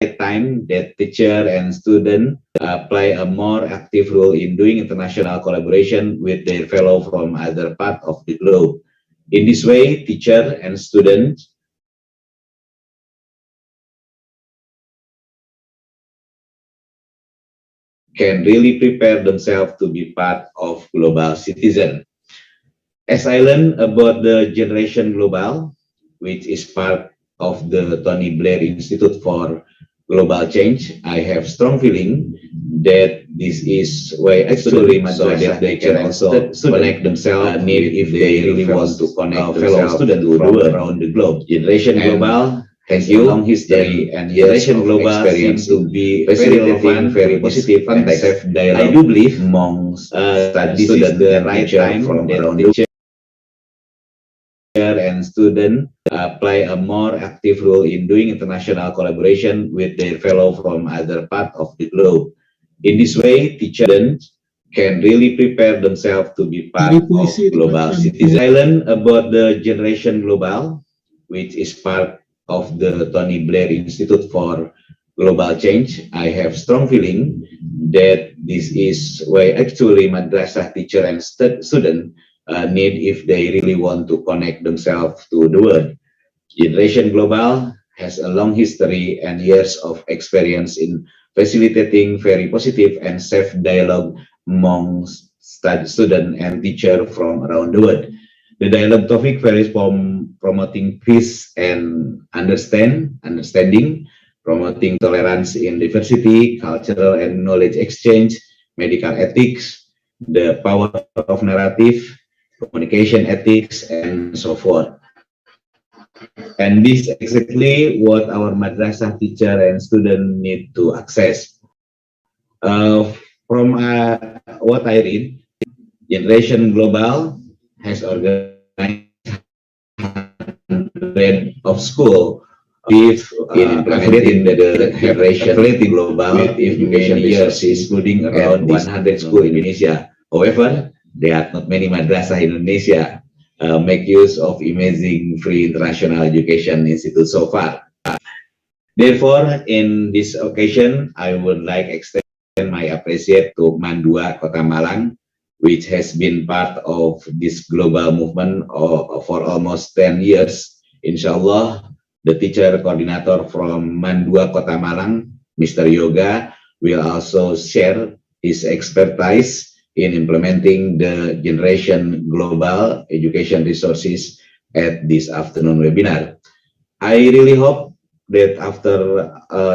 time that teacher and student play a more active role in doing international collaboration with their fellow from other part of the globe. In this way, teacher and student can really prepare themselves to be part of global citizen. As I learned about the Generation Global, which is part of the Tony Blair Institute for Global Change, I have strong feeling that this is why actually so that they can also connect themselves need if they really want to connect fellow students from around the globe. Generation Global has a long history and Generation Global experience to be very relevant, very positive, and safe dialogue. I do believe amongst this is the right time from around the world and student play a more active role in doing international collaboration with their fellow from other part of the globe. In this way, teachers can really prepare themselves to be part of global citizens. I learned about the Generation Global, which is part of the Tony Blair Institute for Global Change. I have strong feeling that this is why actually Madrasah teacher and student need if they really want to connect themselves to the world. Generation Global has a long history and years of experience in facilitating very positive and safe dialogue among student and teacher from around the world. The dialogue topic varies from promoting peace and understanding, promoting tolerance in diversity, cultural and knowledge exchange, medical ethics, the power of narrative, communication ethics, and so forth. And this is exactly what our madrasah teacher and student need to access. From what I read, Generation Global has organized hundreds of school with affiliated the Generation Global with education years, including around 100 schools in Indonesia. However, there are not many madrasah in Indonesia make use of amazing free international education institute so far. Therefore, in this occasion, I would like extend my appreciation to Mandua Kota Malang, which has been part of this global movement for almost 10 years. Inshallah, the teacher coordinator from Mandua Kota Malang, Mr. Yoga, will also share his expertise in implementing the Generation Global Education Resources at this afternoon webinar. I really hope that after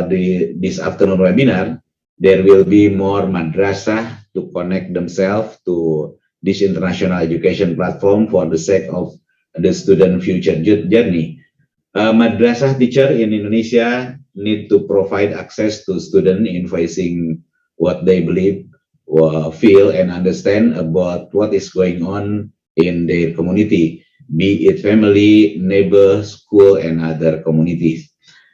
this afternoon webinar, there will be more madrasah to connect themselves to this international education platform for the sake of the student future journey. Madrasah teacher in Indonesia need to provide access to students in voicing what they believe, feel, and understand about what is going on in their community, be it family, neighbor, school, and other communities.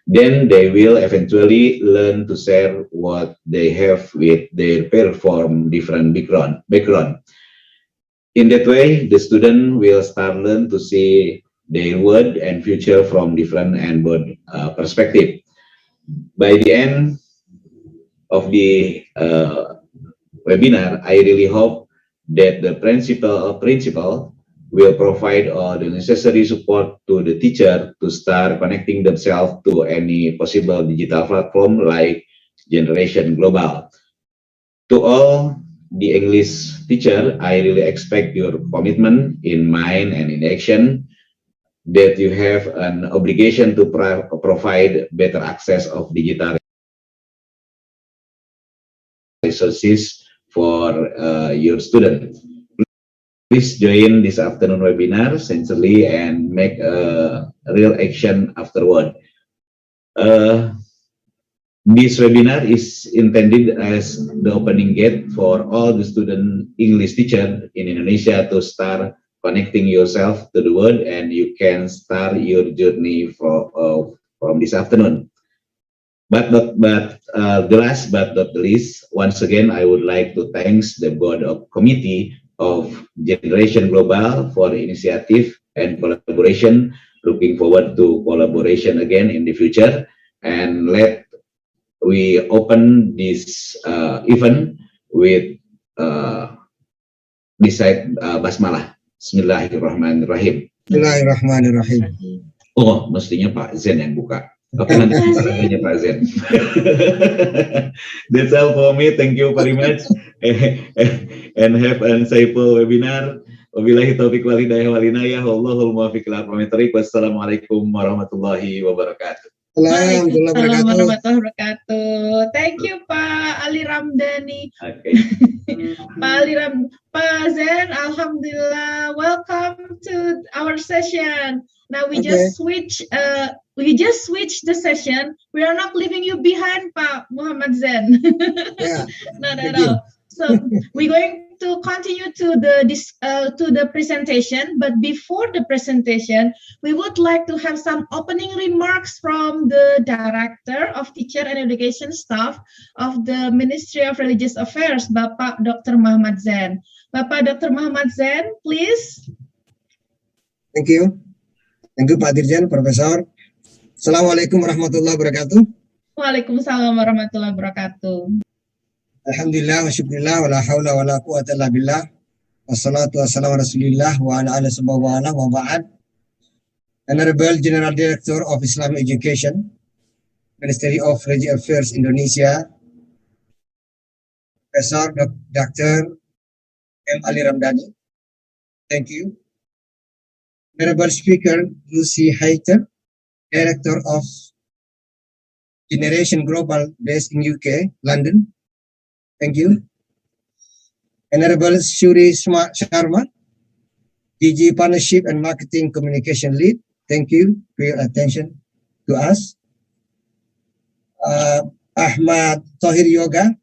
Then they will eventually learn to share what they have with their peer from different background. In that way, the student will start learn to see their world and future from different and broad perspective. By the end of the webinar, I really hope that the principal will provide all the necessary support to the teacher to start connecting themselves to any possible digital platform like Generation Global. To all the English teacher, I really expect your commitment in mind and in action, that you have an obligation to provide better access of digital resources for your students. Please join this afternoon webinar sincerely and make a real action afterward. This webinar is intended as the opening gate for all the student English teacher in Indonesia to start connecting yourself to the world, and you can start your journey from this afternoon. But the last but not the least, once again, I would like to thank the board of committee of Generation Global for the initiative and collaboration. Looking forward to collaboration again in the future, and let we open this event with beside basmalah. Bismillahirrahmanirrahim. Bismillahirrahmanirrahim. Oh, mestinya Pak Zen yang buka. Oke, nanti tanya Pak Zen. That's all for me. Thank you very much. And have an insightful webinar. Wabillahi taufiq walhidayah walinayah. Wallahul muwaffiq ila aqwamit thoriq. Wassalamualaikum warahmatullahi wabarakatuh. Waalaikumsalam warahmatullahi wabarakatuh. Thank you, Pak Ali Ramdhani. Okay. Pak Zen, Alhamdulillah. Welcome to our session. Now we just switch the session. We are not leaving you behind, Pak Muhammad Zen. Yeah. Not at all. So we're going to continue to the presentation, but before the presentation, we would like to have some opening remarks from the Director of Teacher and Education Staff of the Ministry of Religious Affairs, Bapak Dr. Muhammad Zen. Bapak Dr. Muhammad Zen, please. Thank you. Thank you, Pak Dirjen, Profesor. Assalamualaikum warahmatullahi wabarakatuh. Waalaikumsalam warahmatullahi wabarakatuh. Alhamdulillah wa syukurillah wa la hawla wa la quwata illa billah. Wassalatu wassalamu rasulillah wa ala alihi wa ala wa ba'd. Honorable General Director of Islamic Education, Ministry of Religious Affairs Indonesia, Professor Dr. M. Ali Ramdhani. Thank you. Honorable Speaker Lucy Hayter, Director of Generation Global based in UK, London. Thank you. Honorable Shuri Sharma, DG Partnership and Marketing Communication Lead. Thank you for your attention to us. Ahmad Tohir Yoga,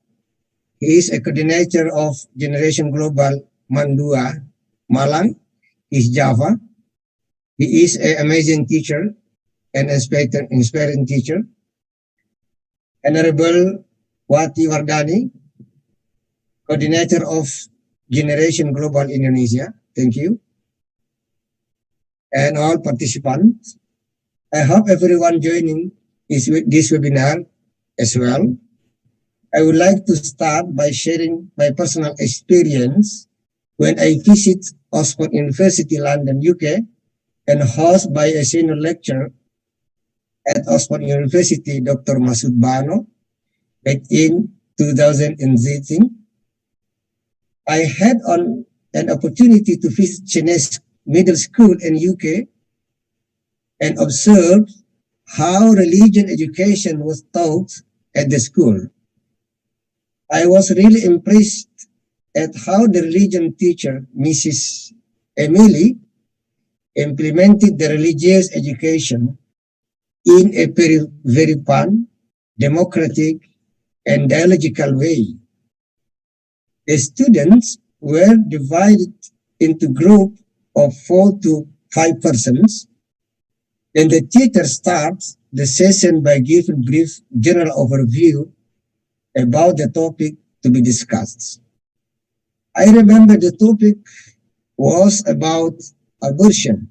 he is a coordinator of Generation Global Mandua, Malang, East Java. He is an amazing teacher and inspiring teacher. Honorable Wati Wardani, Coordinator of Generation Global Indonesia. Thank you. And all participants. I hope everyone joining this webinar as well. I would like to start by sharing my personal experience when I visit Oxford University, London, UK, and hosted by a senior lecturer at Oxford University, Dr. Masud Bano, back in 2018. I had an opportunity to visit Chinese middle school in UK and observe how religion education was taught at the school. I was really impressed at how the religion teacher, Mrs. Emily, implemented the religious education in a very fun, democratic, and dialogical way. The students were divided into groups of 4 to 5 persons. Then the teacher starts the session by giving brief general overview about the topic to be discussed. I remember the topic was about abortion.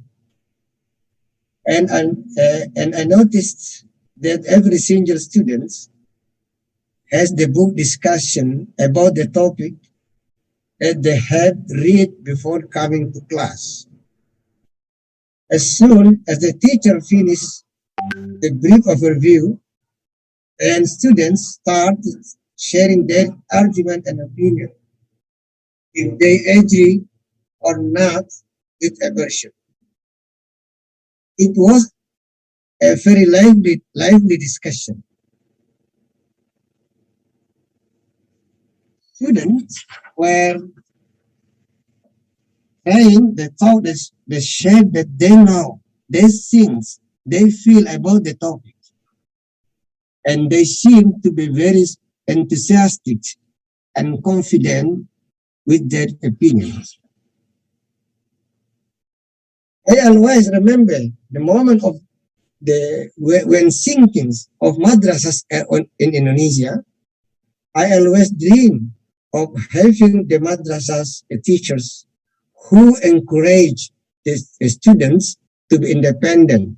And I noticed that every single student has the book discussion about the topic that they had read before coming to class. As soon as the teacher finished the brief overview, and students started sharing their argument and opinion, if they agree or not with abortion. It was a very lively discussion. Students were saying the thought they shared that they know, these things they feel about the topic. And they seem to be very enthusiastic and confident with their opinions. I always remember the moment of when thinkings of madrasahs in Indonesia. I always dream of having the madrasahs teachers who encourage the students to be independent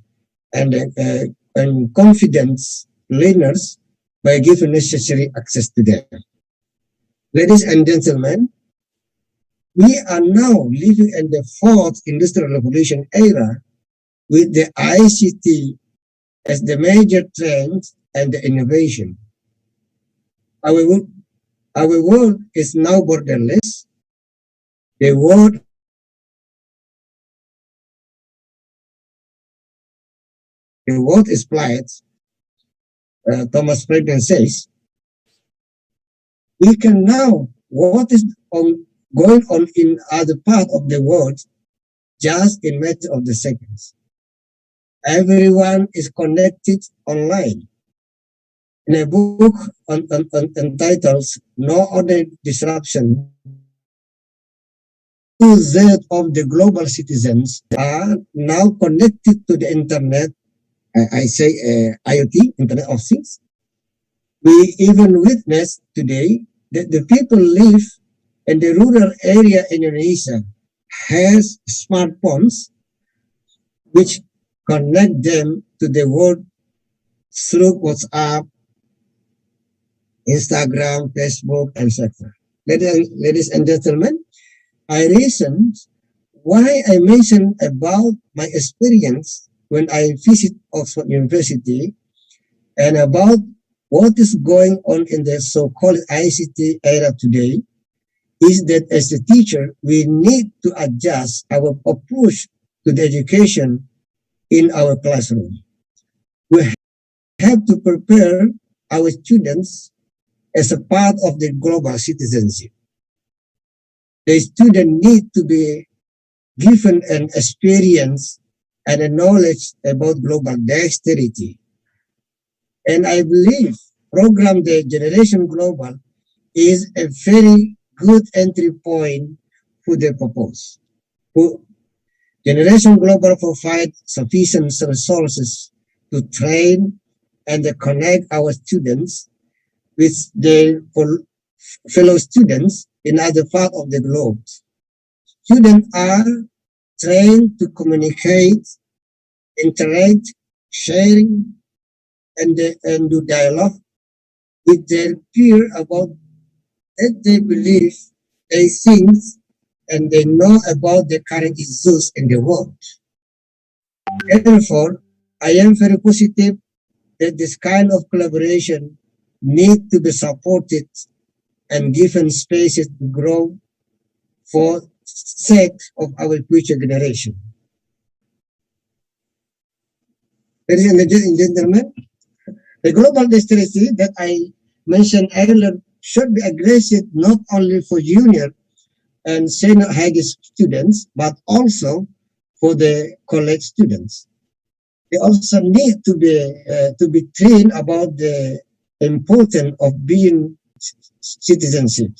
and confident learners by giving necessary access to them. Ladies and gentlemen, we are now living in the fourth industrial revolution era with the ICT as the major trend and the innovation. Our world is now borderless. The world is plight. Thomas Friedman says, we can now what is going on in other part of the world just in matter of the seconds. Everyone is connected online. In a book entitled No Other Disruption, 2/3 of the global citizens are now connected to the internet. I say IoT, Internet of Things. We even witness today that the people live in the rural area in Indonesia has smartphones which connect them to the world through WhatsApp, Instagram, Facebook, etc. Ladies and gentlemen, I reasoned why I mentioned about my experience when I visit Oxford University and about what is going on in the so-called ICT era today is that as a teacher, we need to adjust our approach to the education in our classroom. We have to prepare our students as a part of the global citizenship. The student need to be given an experience and a knowledge about global dexterity. And I believe program the Generation Global is a very good entry point for the purpose. Generation Global provides sufficient resources to train and connect our students with their fellow students in other parts of the globe. Students are trained to communicate, interact, sharing, and do dialogue with their peer about that they believe, they think, and they know about the current issues in the world. Therefore, I am very positive that this kind of collaboration need to be supported and given spaces to grow for sake of our future generation. Ladies and gentlemen, the global dexterity that I mentioned earlier should be aggressive not only for junior and senior high school students, but also for the college students. They also need to be trained about the importance of being citizenship.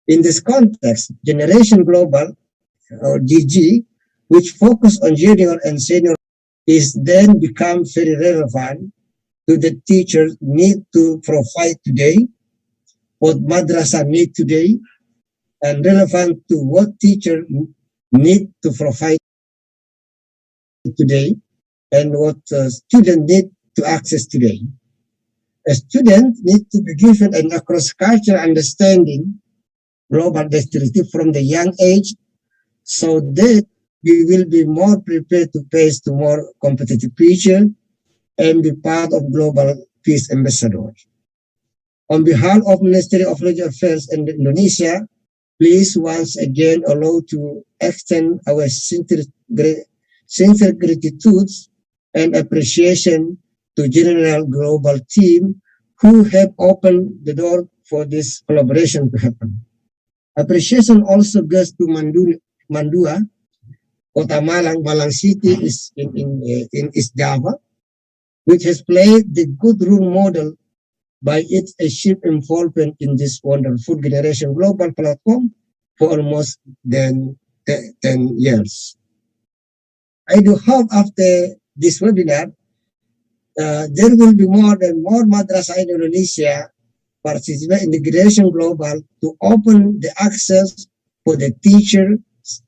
In this context, Generation Global, or GG, which focus on junior and senior, is then become very relevant to the teachers need to provide today, what Madrasah need today, and relevant to what teacher need to provide today, and what student need to access today. A student need to be given an cross-cultural understanding, global dexterity from the young age, so that we will be more prepared to face to more competitive future and be part of global peace ambassadors. On behalf of Ministry of Religious Affairs in Indonesia, please once again allow to extend our sincere gratitude and appreciation to General Global Team who have opened the door for this collaboration to happen. Appreciation also goes to Mandua, Kota Malang, Malang City is in East Java, which has played the good role model by its active involvement in this wonderful Generation Global platform for almost 10 years. I do hope after this webinar, there will be more madrasah in Indonesia participate in the Generation Global to open the access for the teachers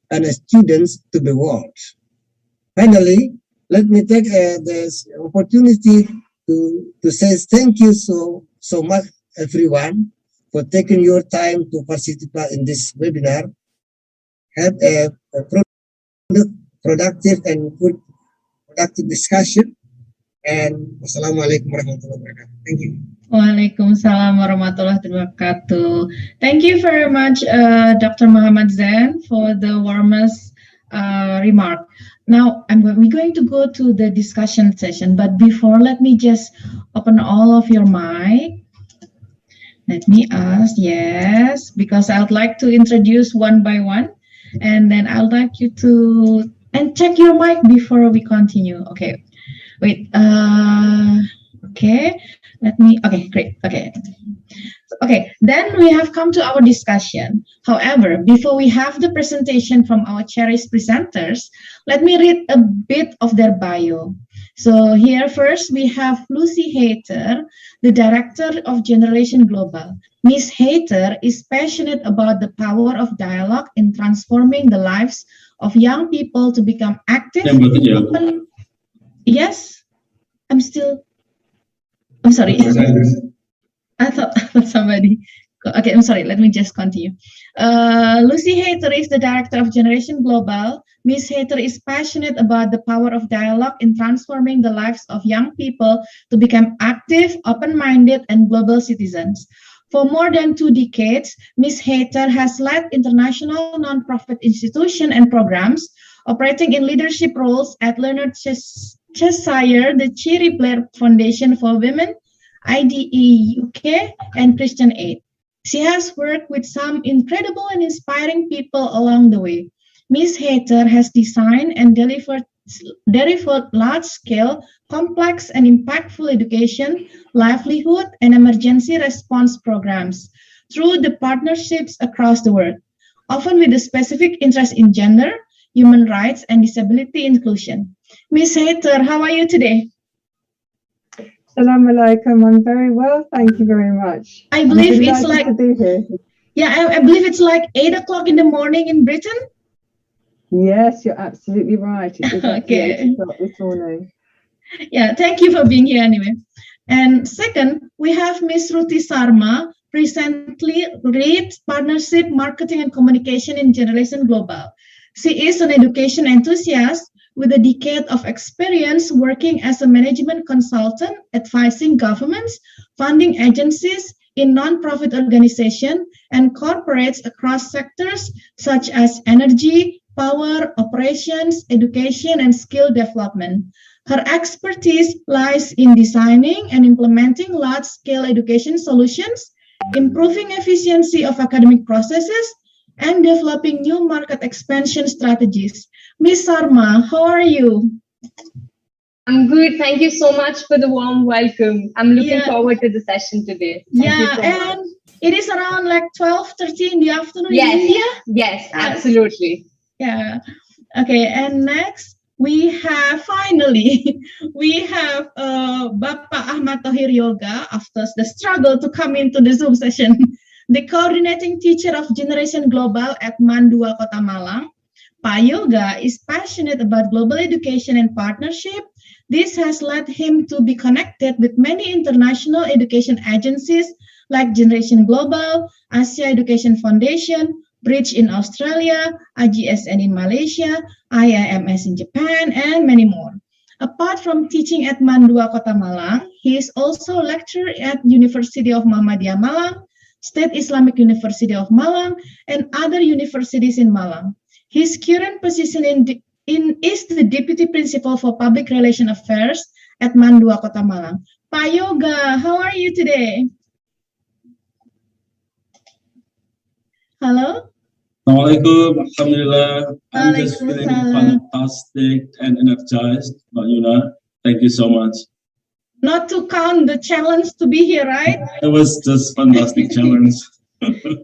and the students to the world. Finally, let me take this opportunity to say thank you so much everyone for taking your time to participate in this webinar. Have a productive and good productive discussion. And wassalamualaikum warahmatullahi wabarakatuh. Thank you. Waalaikumsalam warahmatullahi wabarakatuh. Thank you very much, Dr. Muhammad Zain, for the warmest remark. Now, we're going to go to the discussion session, but before, let me just open all of your mic. Let me ask, yes, because I would like to introduce one by one, and then I'd like you to, and check your mic before we continue. Okay, wait, okay, okay, great, okay. Okay, then we have come to our discussion. However, before we have the presentation from our cherished presenters, let me read a bit of their bio. So here first we have Lucy Hayter, the Director of Generation Global. Ms. Hayter is passionate about the power of dialogue in transforming the lives of young people to become active. Yes, I'm sorry. I thought somebody. Okay, I'm sorry. Let me just continue. Lucy Hayter is the Director of Generation Global. Ms. Hayter is passionate about the power of dialogue in transforming the lives of young people to become active, open-minded, and global citizens. For more than 2 decades, Ms. Hayter has led international nonprofit institutions and programs, operating in leadership roles at Leonard Cheshire, the Cheery Blair Foundation for Women, IDE UK, and Christian Aid. She has worked with some incredible and inspiring people along the way. Ms. Hayter has designed and delivered large-scale, complex, and impactful education, livelihood, and emergency response programs through the partnerships across the world, often with a specific interest in gender, human rights, and disability inclusion. Ms. Hayter, how are you today? Assalamu alaikum. I'm very well, thank you very much. I believe it's like to be here. Yeah, I believe it's like 8 o'clock in the morning in Britain. Yes, you're absolutely right. It is Okay. 8 o'clock this morning. Yeah, thank you for being here anyway. And second, we have Ms. Ruti Sarma, recently lead partnership, marketing, and communication in Generation Global. She is an education enthusiast with a decade of experience working as a management consultant, advising governments, funding agencies in non-profit organizations, and corporates across sectors such as energy, power, operations, education, and skill development. Her expertise lies in designing and implementing large-scale education solutions, improving efficiency of academic processes, and developing new market expansion strategies. Ms. Sarma, how are you? I'm good. Thank you so much for the warm welcome. I'm looking forward to the session today. Thank you so and much. It is around like 12:30 in the afternoon Yes, in India? yes, absolutely. Yeah. Okay, and next we have finally Bapak Ahmad Thohir Yoga after the struggle to come into the Zoom session. The coordinating teacher of Generation Global at MAN 2 Kota Malang. Pak Yoga is passionate about global education and partnership. This has led him to be connected with many international education agencies like Generation Global, Asia Education Foundation, Bridge in Australia, AGSN in Malaysia, IIMS in Japan, and many more. Apart from teaching at MAN 2 Kota Malang, he is also a lecturer at University of Muhammadiyah Malang, State Islamic University of Malang, and other universities in Malang. His current position is the Deputy Principal for Public Relations Affairs at MAN 2 Kota Malang. Pak Yoga, how are you today? Hello? Assalamualaikum, Alhamdulillah. I'm just feeling fantastic and energized. But thank you so much. Not to count the challenge to be here, right? It was just fantastic challenge.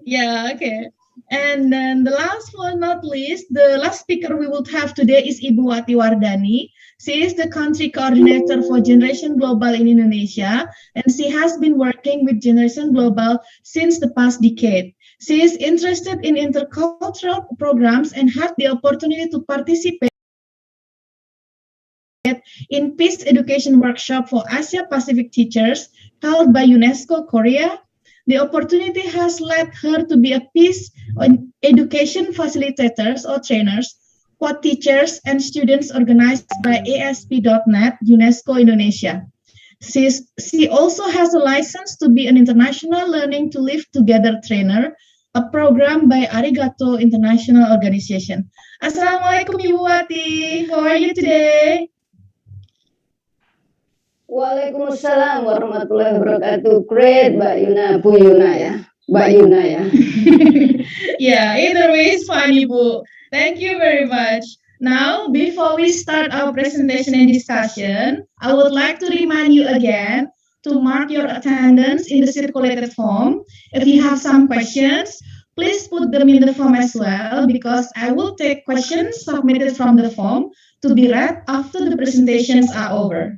Yeah, okay. And then the last but not least, the last speaker we will have today is Ibu Wati Wardani. She is the country coordinator for Generation Global in Indonesia, and she has been working with Generation Global since the past decade. She is interested in intercultural programs and had the opportunity to participate in Peace Education Workshop for Asia Pacific teachers held by UNESCO Korea. The opportunity has led her to be a peace education facilitators or trainers for teachers and students organized by ASP.NET UNESCO Indonesia. She also has a license to be an international learning to live together trainer, a program by Arigato International Organization. Assalamualaikum Ibu Wati, how are you today? Waalaikumsalam warahmatullahi wabarakatuh. Great, Mbak Yuna, Bu Yuna ya. Mbak Yuna ya. Yeah, either way is fine, Ibu. Thank you very much. Now, before we start our presentation and discussion, I would like to remind you again to mark your attendance in the circulated form. If you have some questions, please put them in the form as well, because I will take questions submitted from the form to be read after the presentations are over.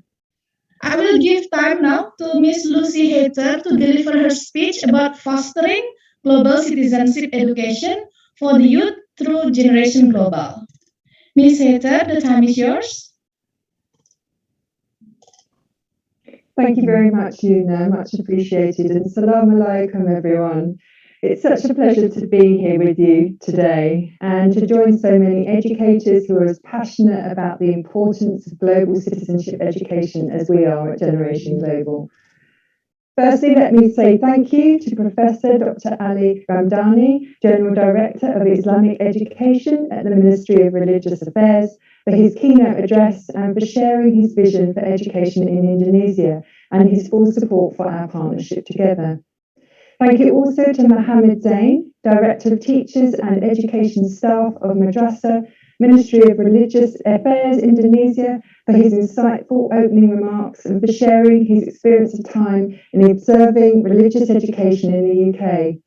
I will give time now to Miss Lucy Hater to deliver her speech about fostering global citizenship education for the youth through Generation Global. Miss Hater, the time is yours. Thank you very much, Yuna. Much appreciated. And salam alaikum, everyone. It's such a pleasure to be here with you today and to join so many educators who are as passionate about the importance of global citizenship education as we are at Generation Global. Firstly, let me say thank you to Professor Dr. Ali Ramdani, General Director of Islamic Education at the Ministry of Religious Affairs, for his keynote address and for sharing his vision for education in Indonesia and his full support for our partnership together. Thank you also to Mohammed Zain, Director of Teachers and Education Staff of Madrasah, Ministry of Religious Affairs Indonesia, for his insightful opening remarks and for sharing his experience of time in observing religious education in the UK.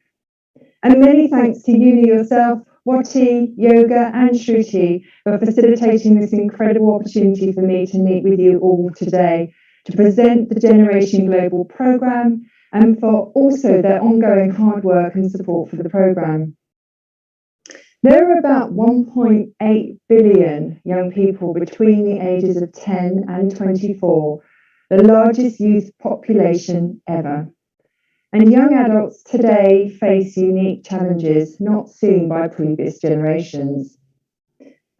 And many thanks to Yuna yourself, Wati, Yoga and Shruti for facilitating this incredible opportunity for me to meet with you all today to present the Generation Global programme and for also their ongoing hard work and support for the programme. There are about 1.8 billion young people between the ages of 10 and 24, the largest youth population ever. And young adults today face unique challenges not seen by previous generations.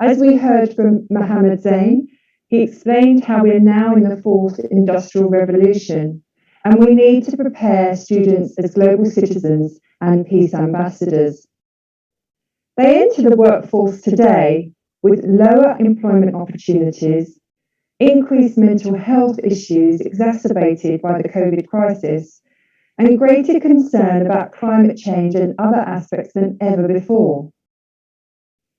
As we heard from Mohammed Zain, he explained how we're now in the fourth industrial revolution, and we need to prepare students as global citizens and peace ambassadors. They enter the workforce today with lower employment opportunities, increased mental health issues exacerbated by the COVID crisis, and greater concern about climate change and other aspects than ever before.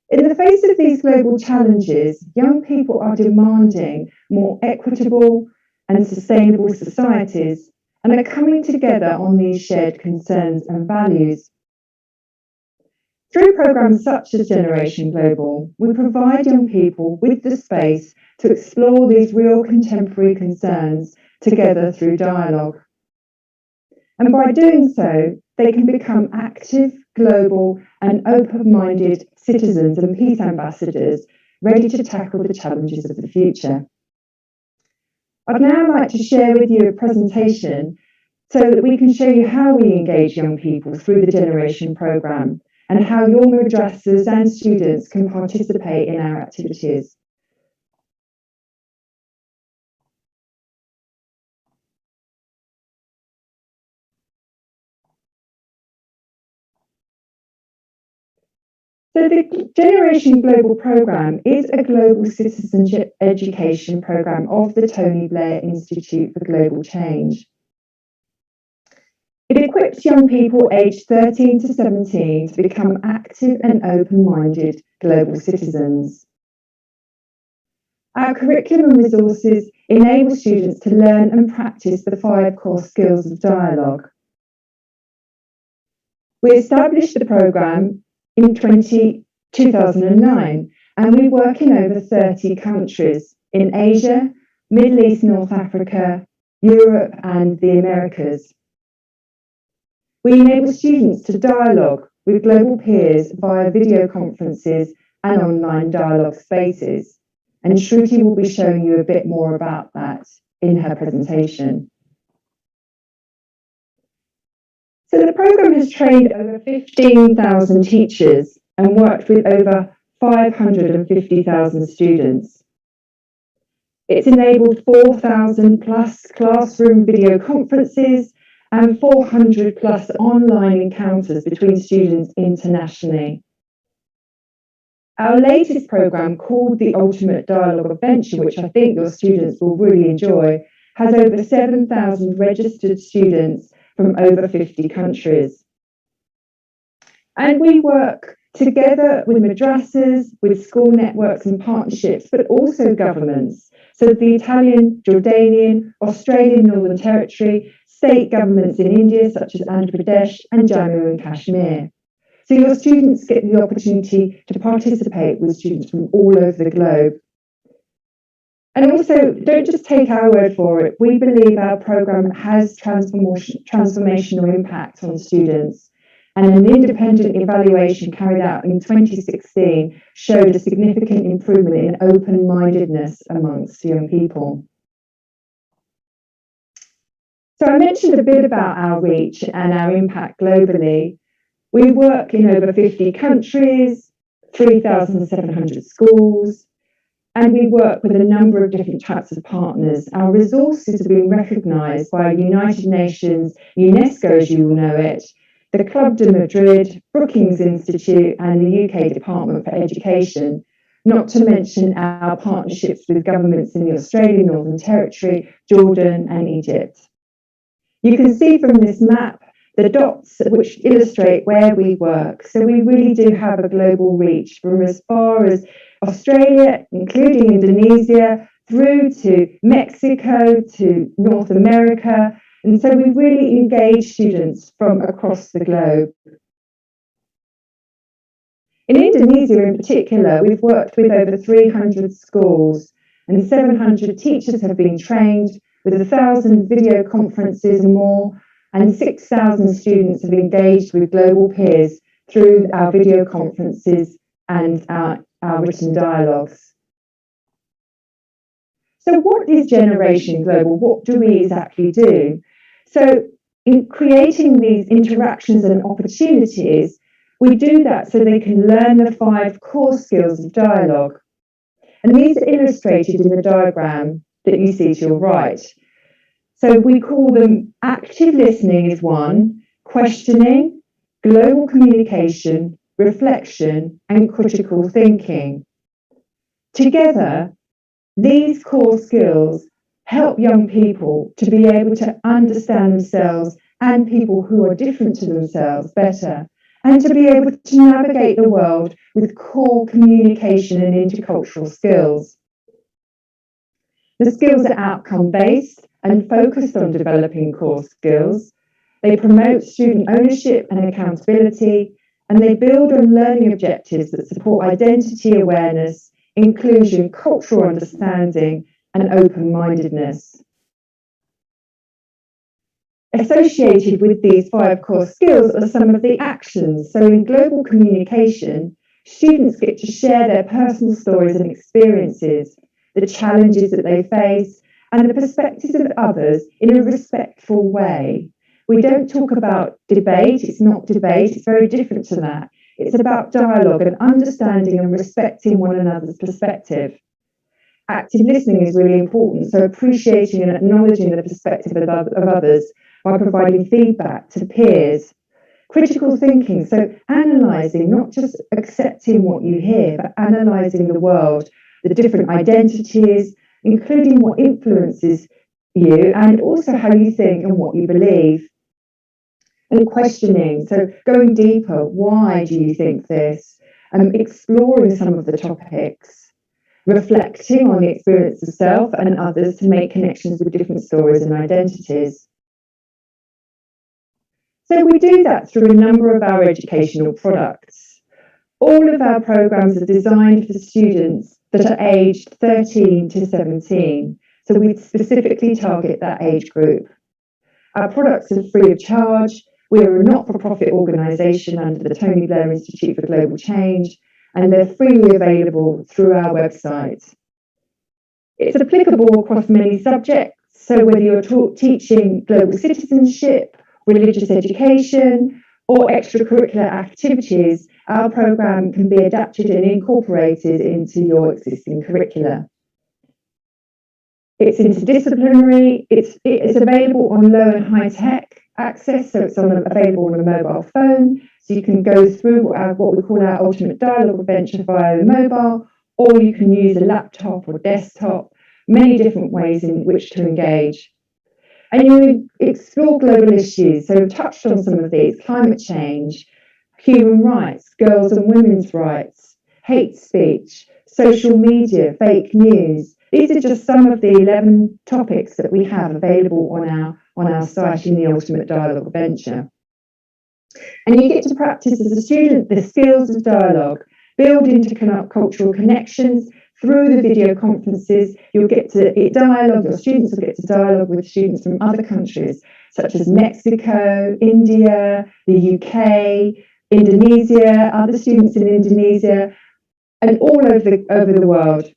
In the face of these global challenges, young people are demanding more equitable and sustainable societies and are coming together on these shared concerns and values. Through programs such as Generation Global, we provide young people with the space to explore these real contemporary concerns together through dialogue. And by doing so, they can become active, global and open-minded citizens and peace ambassadors ready to tackle the challenges of the future. I'd now like to share with you a presentation so that we can show you how we engage young people through the Generation programme and how your madrasas and students can participate in our activities. So the Generation Global programme is a global citizenship education programme of the Tony Blair Institute for Global Change. It equips young people aged 13 to 17 to become active and open-minded global citizens. Our curriculum and resources enable students to learn and practice the 5 core skills of dialogue. We established the programme in 2009, and we work in over 30 countries in Asia, Middle East, North Africa, Europe, and the Americas. We enable students to dialogue with global peers via video conferences and online dialogue spaces. and Shruti will be showing you a bit more about that in her presentation. So the programme has trained over 15,000 teachers and worked with over 550,000 students. It's enabled 4,000 plus classroom video conferences and 400 plus online encounters between students internationally. Our latest programme, called the Ultimate Dialogue Adventure, which I think your students will really enjoy, has over 7,000 registered students from over 50 countries. And we work together with madrasas, with school networks and partnerships, but also governments. So the Italian, Jordanian, Australian Northern Territory, state governments in India, such as Andhra Pradesh and Jammu and Kashmir. So your students get the opportunity to participate with students from all over the globe. And also, don't just take our word for it. We believe our programme has transformational impact on students. And an independent evaluation carried out in 2016 showed a significant improvement in open-mindedness amongst young people. So I mentioned a bit about our reach and our impact globally. We work in over 50 countries, 3,700 schools, and we work with a number of different types of partners. Our resources have been recognised by United Nations, UNESCO, as you will know it, the Club de Madrid, Brookings Institute, and the UK Department for Education, not to mention our partnerships with governments in the Australian Northern Territory, Jordan, and Egypt. You can see from this map the dots which illustrate where we work. So we really do have a global reach from as far as Australia, including Indonesia, through to Mexico, to North America. And so we really engage students from across the globe. In Indonesia in particular, we've worked with over 300 schools and 700 teachers have been trained with 1,000 video conferences and more, and 6,000 students have engaged with global peers through our video conferences and our written dialogues. So what is Generation Global? What do we exactly do? So in creating these interactions and opportunities, we do that so they can learn the 5 core skills of dialogue. And these are illustrated in the diagram that you see to your right. So we call them active listening is 1, questioning, global communication, reflection, and critical thinking. Together, these core skills help young people to be able to understand themselves and people who are different to themselves better, and to be able to navigate the world with core communication and intercultural skills. The skills are outcome-based and focused on developing core skills. They promote student ownership and accountability, and they build on learning objectives that support identity awareness, inclusion, cultural understanding, and open-mindedness. Associated with these 5 core skills are some of the actions. So in global communication, students get to share their personal stories and experiences, the challenges that they face, and the perspectives of others in a respectful way. We don't talk about debate, it's not debate, it's very different to that. It's about dialogue and understanding and respecting one another's perspective. Active listening is really important, so appreciating and acknowledging the perspective of others by providing feedback to peers. Critical thinking, so analysing, not just accepting what you hear, but analysing the world, the different identities, including what influences you and also how you think and what you believe. And questioning, so going deeper, why do you think this? Exploring some of the topics. Reflecting on the experience of self and others to make connections with different stories and identities. So we do that through a number of our educational products. All of our programs are designed for students that are aged 13 to 17. So we specifically target that age group. Our products are free of charge. We are a not-for-profit organisation under the Tony Blair Institute for Global Change, and they're freely available through our website. It's applicable across many subjects, so whether you're teaching global citizenship, religious education, or extracurricular activities, our programme can be adapted and incorporated into your existing curricula. It's interdisciplinary, it's available on low and high tech access, so it's available on a mobile phone, so you can go through what we call our Ultimate Dialogue Adventure via the mobile, or you can use a laptop or desktop, many different ways in which to engage. And you explore global issues, so we've touched on some of these: climate change, human rights, girls' and women's rights, hate speech, social media, fake news. These are just some of the 11 topics that we have available on our site in the Ultimate Dialogue Adventure. And you get to practice as a student the skills of dialogue, build intercultural connections through the video conferences. You'll get to dialogue, your students will get to dialogue with students from other countries, such as Mexico, India, the UK, Indonesia, other students in Indonesia, and all over the world.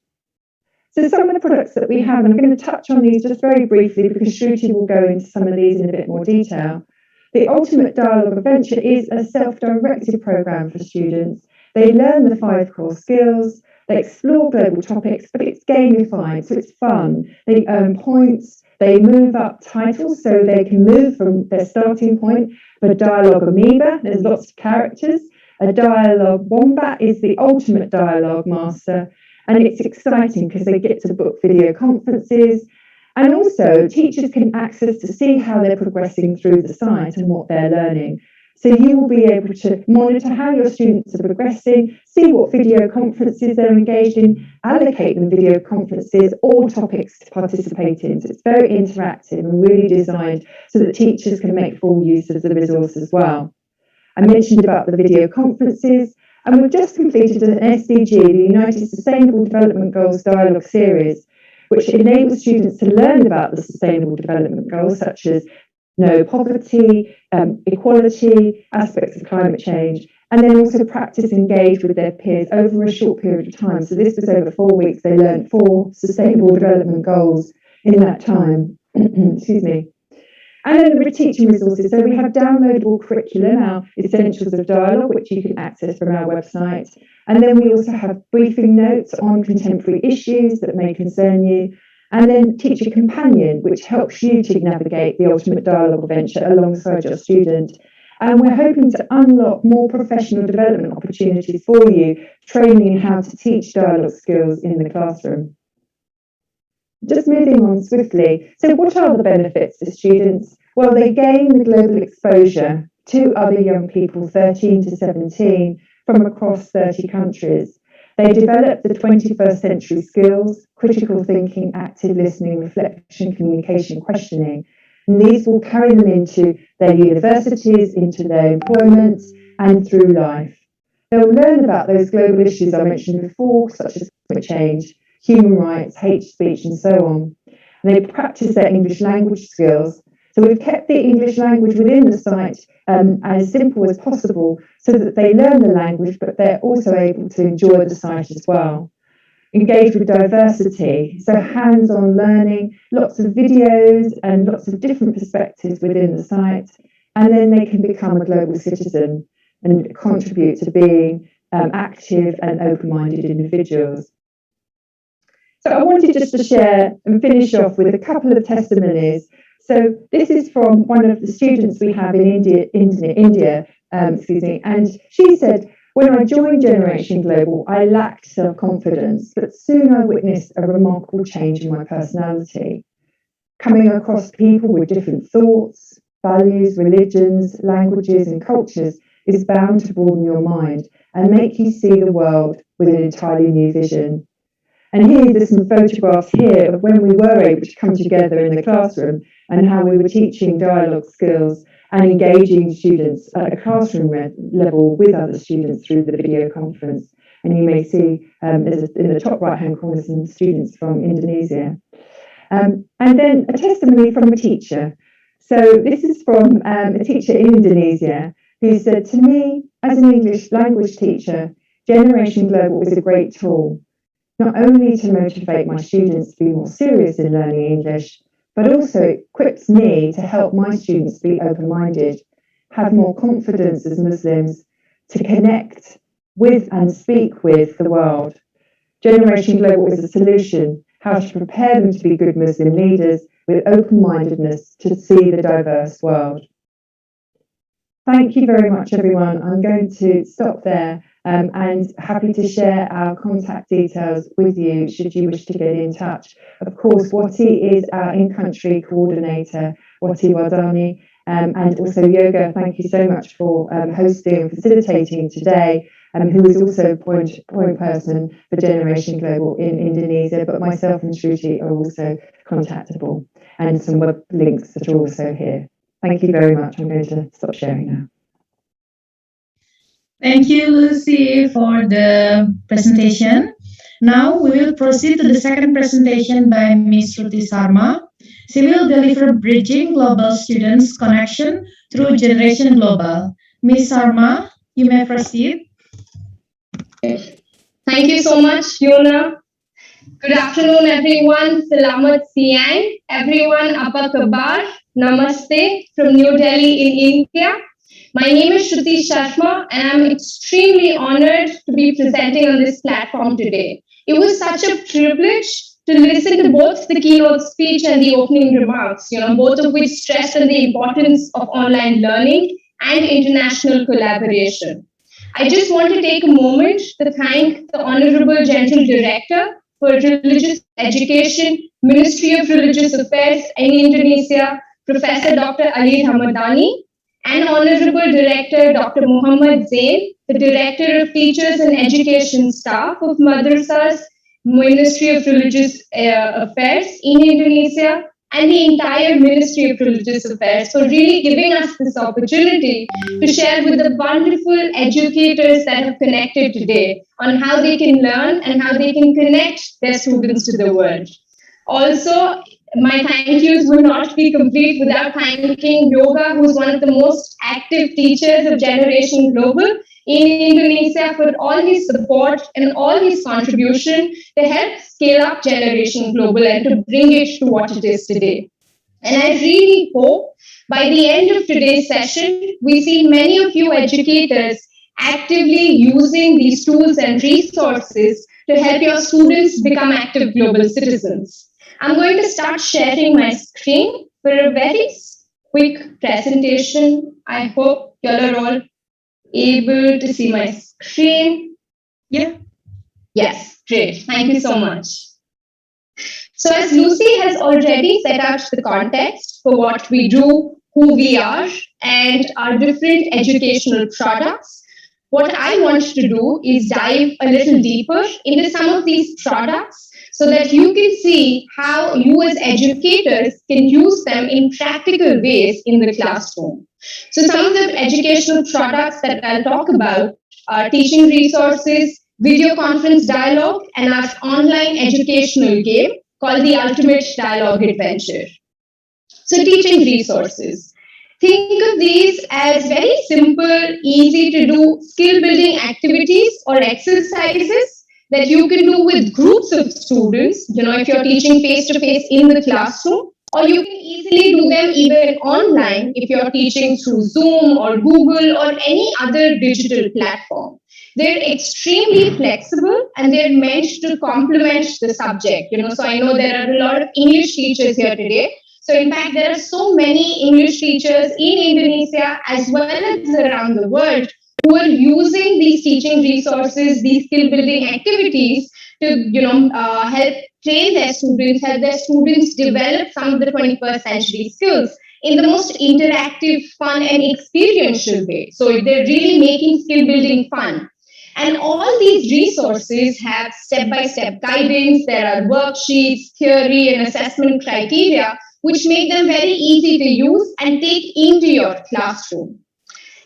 So some of the products that we have, and I'm going to touch on these just very briefly because Shruti will go into some of these in a bit more detail. The Ultimate Dialogue Adventure is a self-directed programme for students. They learn the 5 core skills, they explore global topics, but it's gamified, so it's fun. They earn points, they move up titles, so they can move from their starting point. For Dialogue Amoeba, there's lots of characters. A Dialogue Wombat is the ultimate dialogue master. And it's exciting because they get to book video conferences, and also teachers can access to see how they're progressing through the site and what they're learning. So you will be able to monitor how your students are progressing, see what video conferences they're engaged in, allocate them video conferences or topics to participate in. So it's very interactive and really designed so that teachers can make full use of the resource as well. I mentioned about the video conferences. And we've just completed an SDG, the United Sustainable Development Goals Dialogue Series, which enables students to learn about the Sustainable Development Goals, such as no poverty, equality, aspects of climate change, and then also practice engage with their peers over a short period of time. So this was over 4 weeks. They learned 4 Sustainable Development Goals in that time. Excuse me. And then the teaching resources. So we have downloadable curriculum, our Essentials of Dialogue, which you can access from our website. And then we also have briefing notes on contemporary issues that may concern you. And then Teacher Companion, which helps you to navigate the Ultimate Dialogue Adventure alongside your student. And we're hoping to unlock more professional development opportunities for you, training in how to teach dialogue skills in the classroom. Just moving on swiftly. So what are the benefits to students? Well, they gain the global exposure to other young people 13 to 17 from across 30 countries. They develop the 21st century skills: critical thinking, active listening, reflection, communication, questioning. And these will carry them into their universities, into their employments, and through life. They'll learn about those global issues I mentioned before, such as climate change, human rights, hate speech, and so on. And they practice their English language skills. So we've kept the English language within the site as simple as possible so that they learn the language, but they're also able to enjoy the site as well. Engage with diversity, so hands-on learning, lots of videos and lots of different perspectives within the site. And then they can become a global citizen and contribute to being active and open-minded individuals. So I wanted just to share and finish off with a couple of testimonies. So this is from one of the students we have in India, and she said, "When I joined Generation Global, I lacked self-confidence, but soon I witnessed a remarkable change in my personality. Coming across people with different thoughts, values, religions, languages, and cultures is bound to broaden your mind and make you see the world with an entirely new vision." And here, there's some photographs here of when we were able to come together in the classroom and how we were teaching dialogue skills and engaging students at a classroom level with other students through the video conference. And you may see in the top right-hand corner some students from Indonesia. And then a testimony from a teacher. So this is from a teacher in Indonesia who said, "To me, as an English language teacher, Generation Global is a great tool. not only to motivate my students to be more serious in learning English, but also equips me to help my students be open-minded, have more confidence as Muslims, to connect with and speak with the world. Generation Global is a solution, how to prepare them to be good Muslim leaders with open-mindedness to see the diverse world. Thank you very much, everyone. I'm going to stop there and happy to share our contact details with you should you wish to get in touch. Of course, Wati is our in-country coordinator, Wati Wadani, and also Yoga, thank you so much for hosting and facilitating today, who is also point person for Generation Global in Indonesia, but myself and Shruti are also contactable, and some web links that are also here. Thank you very much. I'm going to stop sharing now. Thank you, Lucy, for the presentation. Now we will proceed to the second presentation by Ms. Shruti Sarma. She will deliver Bridging Global Students Connection through Generation Global. Ms. Sarma, you may proceed. Thank you so much, Yuna. Good afternoon, everyone. Selamat siang. Everyone, apa kabar? Namaste from New Delhi in India. My name is Shruti Sharma, and I'm extremely honored to be presenting on this platform today. It was such a privilege to listen to both the keynote speech and the opening remarks, both of which stressed on the importance of online learning and international collaboration. I just want to take a moment to thank the Honorable General Director for Religious Education, Ministry of Religious Affairs in Indonesia, Professor Dr. Ali Hamadani, and Honorable Director Dr. Muhammad Zain, the Director of Teachers and Education Staff of Madrasah's Ministry of Religious Affairs in Indonesia, and the entire Ministry of Religious Affairs for really giving us this opportunity to share with the wonderful educators that have connected today on how they can learn and how they can connect their students to the world. Also, my thank yous would not be complete without thanking Yoga, who is one of the most active teachers of Generation Global in Indonesia, for all his support and all his contribution to help scale up Generation Global and to bring it to what it is today. And I really hope by the end of today's session, we see many of you educators actively using these tools and resources to help your students become active global citizens. I'm going to start sharing my screen for a very quick presentation. I hope you all are all able to see my screen. Yeah. Yes, great. Thank you so much. So as Lucy has already set out the context for what we do, who we are, and our different educational products, what I want to do is dive a little deeper into some of these products so that you can see how you as educators can use them in practical ways in the classroom. So some of the educational products that I'll talk about are teaching resources, video conference dialogue, and our online educational game called the Ultimate Dialogue Adventure. So teaching resources. Think of these as very simple, easy to do skill building activities or exercises that you can do with groups of students, if you're teaching face-to-face in the classroom, or you can easily do them even online if you're teaching through Zoom or Google or any other digital platform. They're extremely flexible and they're meant to complement the subject. So I know there are a lot of English teachers here today. So in fact, there are so many English teachers in Indonesia as well as around the world who are using these teaching resources, these skill building activities to help train their students, help their students develop some of the 21st century skills in the most interactive, fun and experiential way. So they're really making skill building fun. And all these resources have step-by-step guidance. There are worksheets, theory and assessment criteria, which make them very easy to use and take into your classroom.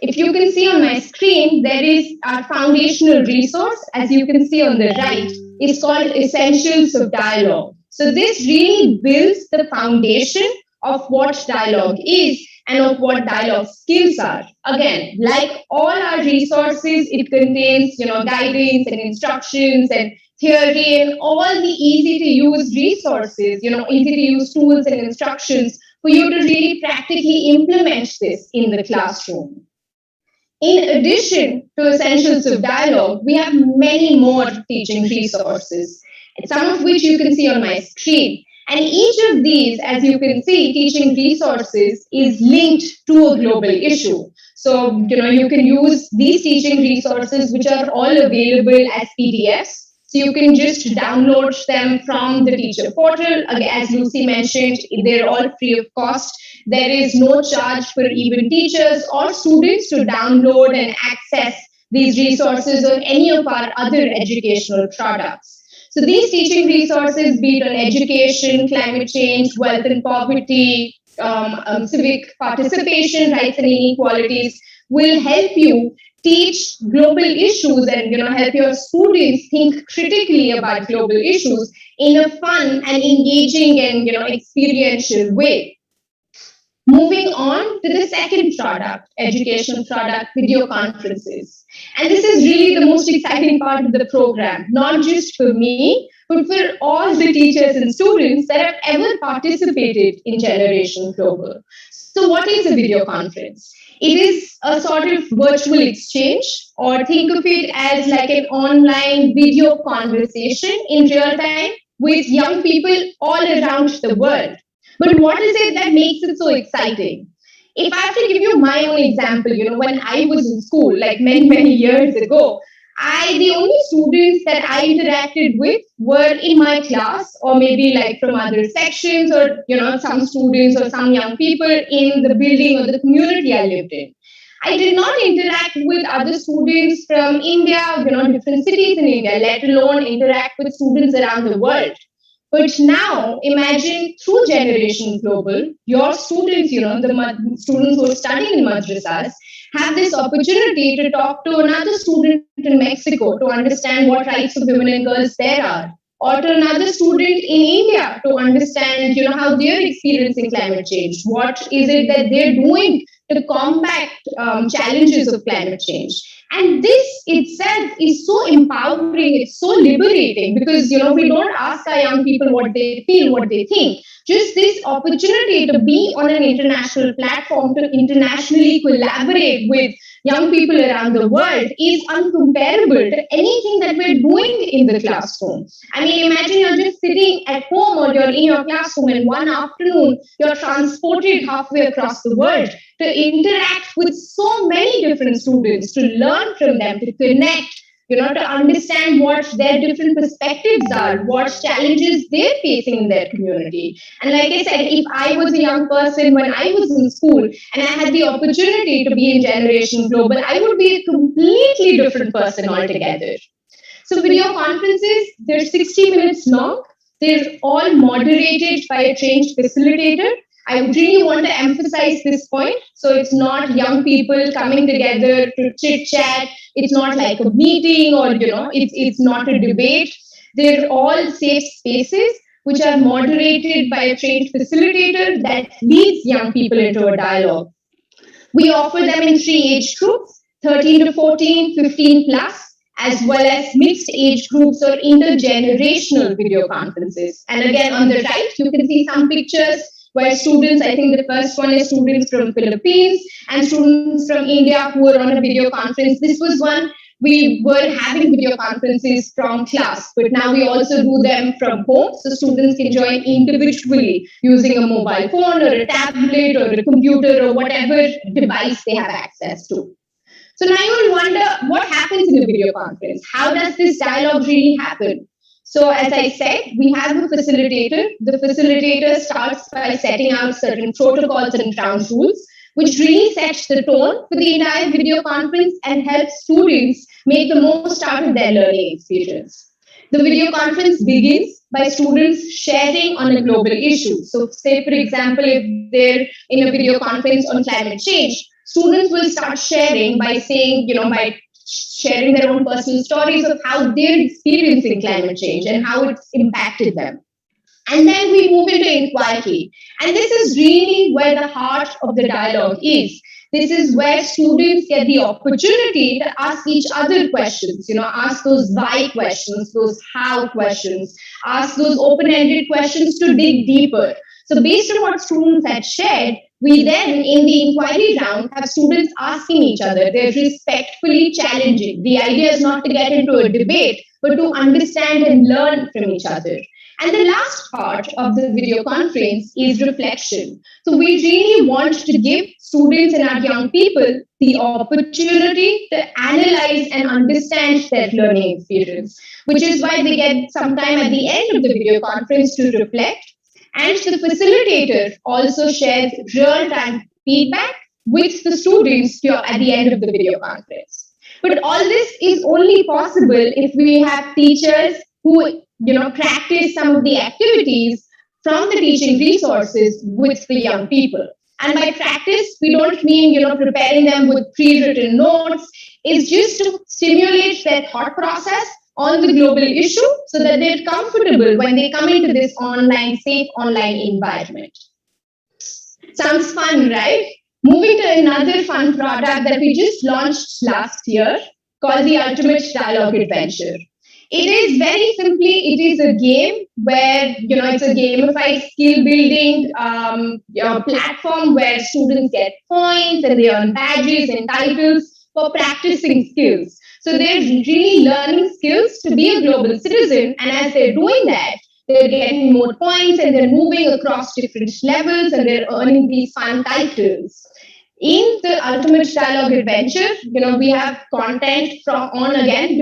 If you can see on my screen, there is our foundational resource, as you can see on the right, is called Essentials of Dialogue. So this really builds the foundation of what dialogue is and of what dialogue skills are. Again, like all our resources, it contains, guidance and instructions and theory and all the easy to use resources, easy to use tools and instructions for you to really practically implement this in the classroom. In addition to essentials of dialogue, we have many more teaching resources, some of which you can see on my screen. And each of these, as you can see, teaching resources is linked to a global issue. So, you can use these teaching resources, which are all available as PDFs. So you can just download them from the teacher portal. Again, as Lucy mentioned, they're all free of cost. There is no charge for even teachers or students to download and access these resources or any of our other educational products. So these teaching resources, be it on education, climate change, wealth and poverty, civic participation, rights and inequalities, will help you teach global issues and help your students think critically about global issues in a fun and engaging and experiential way. Moving on to the second product, educational product, video conferences. And this is really the most exciting part of the program, not just for me, but for all the teachers and students that have ever participated in Generation Global. So what is a video conference? It is a sort of virtual exchange, or think of it as like an online video conversation in real time with young people all around the world. But what is it that makes it so exciting? If I have to give you my own example, when I was in school, like many, many years ago, the only students that I interacted with were in my class, or maybe like from other sections, or some students or some young people in the building or the community I lived in. I did not interact with other students from India, different cities in India, let alone interact with students around the world. But now, imagine through Generation Global, your students, the students who are studying in madrasas, have this opportunity to talk to another student in Mexico to understand what rights of women and girls there are, or to another student in India to understand, how they're experiencing climate change. What is it that they're doing to combat challenges of climate change? And this itself is so empowering, it's so liberating, because we don't ask our young people what they feel, what they think. Just this opportunity to be on an international platform, to internationally collaborate with young people around the world is uncomparable to anything that we're doing in the classroom. I mean, imagine you're just sitting at home or you're in your classroom, and one afternoon you're transported halfway across the world to interact with so many different students, to learn from them, to connect, to understand what their different perspectives are, what challenges they're facing in their community. And like I said, if I was a young person when I was in school and I had the opportunity to be in Generation Global, I would be a completely different person altogether. So video conferences, they're 60 minutes long. They're all moderated by a trained facilitator. I really want to emphasize this point. So it's not young people coming together to chit chat. It's not like a meeting, or it's not a debate. They're all safe spaces which are moderated by a trained facilitator that leads young people into a dialogue. We offer them in 3 age groups: 13 to 14, 15 plus, as well as mixed age groups or intergenerational video conferences. And again, on the right, you can see some pictures where students, I think the first one is students from Philippines and students from India who were on a video conference. This was one we were having video conferences from class, but now we also do them from home, so students can join individually using a mobile phone or a tablet or a computer or whatever device they have access to. So now you will wonder, what happens in a video conference? How does this dialogue really happen? So as I said, we have a facilitator. The facilitator starts by setting out certain protocols and ground rules, which really sets the tone for the entire video conference and helps students make the most out of their learning experience. The video conference begins by students sharing on a global issue. So say, for example, if they're in a video conference on climate change, students will start sharing by saying, by sharing their own personal stories of how they're experiencing climate change and how it's impacted them. And then we move into inquiry. And this is really where the heart of the dialogue is. This is where students get the opportunity to ask each other questions, ask those why questions, those how questions, ask those open-ended questions to dig deeper. So based on what students had shared, we then, in the inquiry round, have students asking each other. They're respectfully challenging. The idea is not to get into a debate, but to understand and learn from each other. And the last part of the video conference is reflection. So we really want to give students and our young people the opportunity to analyze and understand their learning experience, which is why they get some time at the end of the video conference to reflect. And the facilitator also shares real-time feedback with the students at the end of the video conference. But all this is only possible if we have teachers who practice some of the activities from the teaching resources with the young people. And by practice, we don't mean preparing them with pre-written notes. It's just to stimulate their thought process on the global issue so that they're comfortable when they come into this safe online environment. Sounds fun, right? Moving to another fun product that we just launched last year called the Ultimate Dialogue Adventure. It is very simply, it is a game where, it's a gamified skill building platform where students get points and they earn badges and titles for practicing skills. So they're really learning skills to be a global citizen. And as they're doing that, they're getting more points and they're moving across different levels and they're earning these fun titles. In the Ultimate Dialogue Adventure, we have content on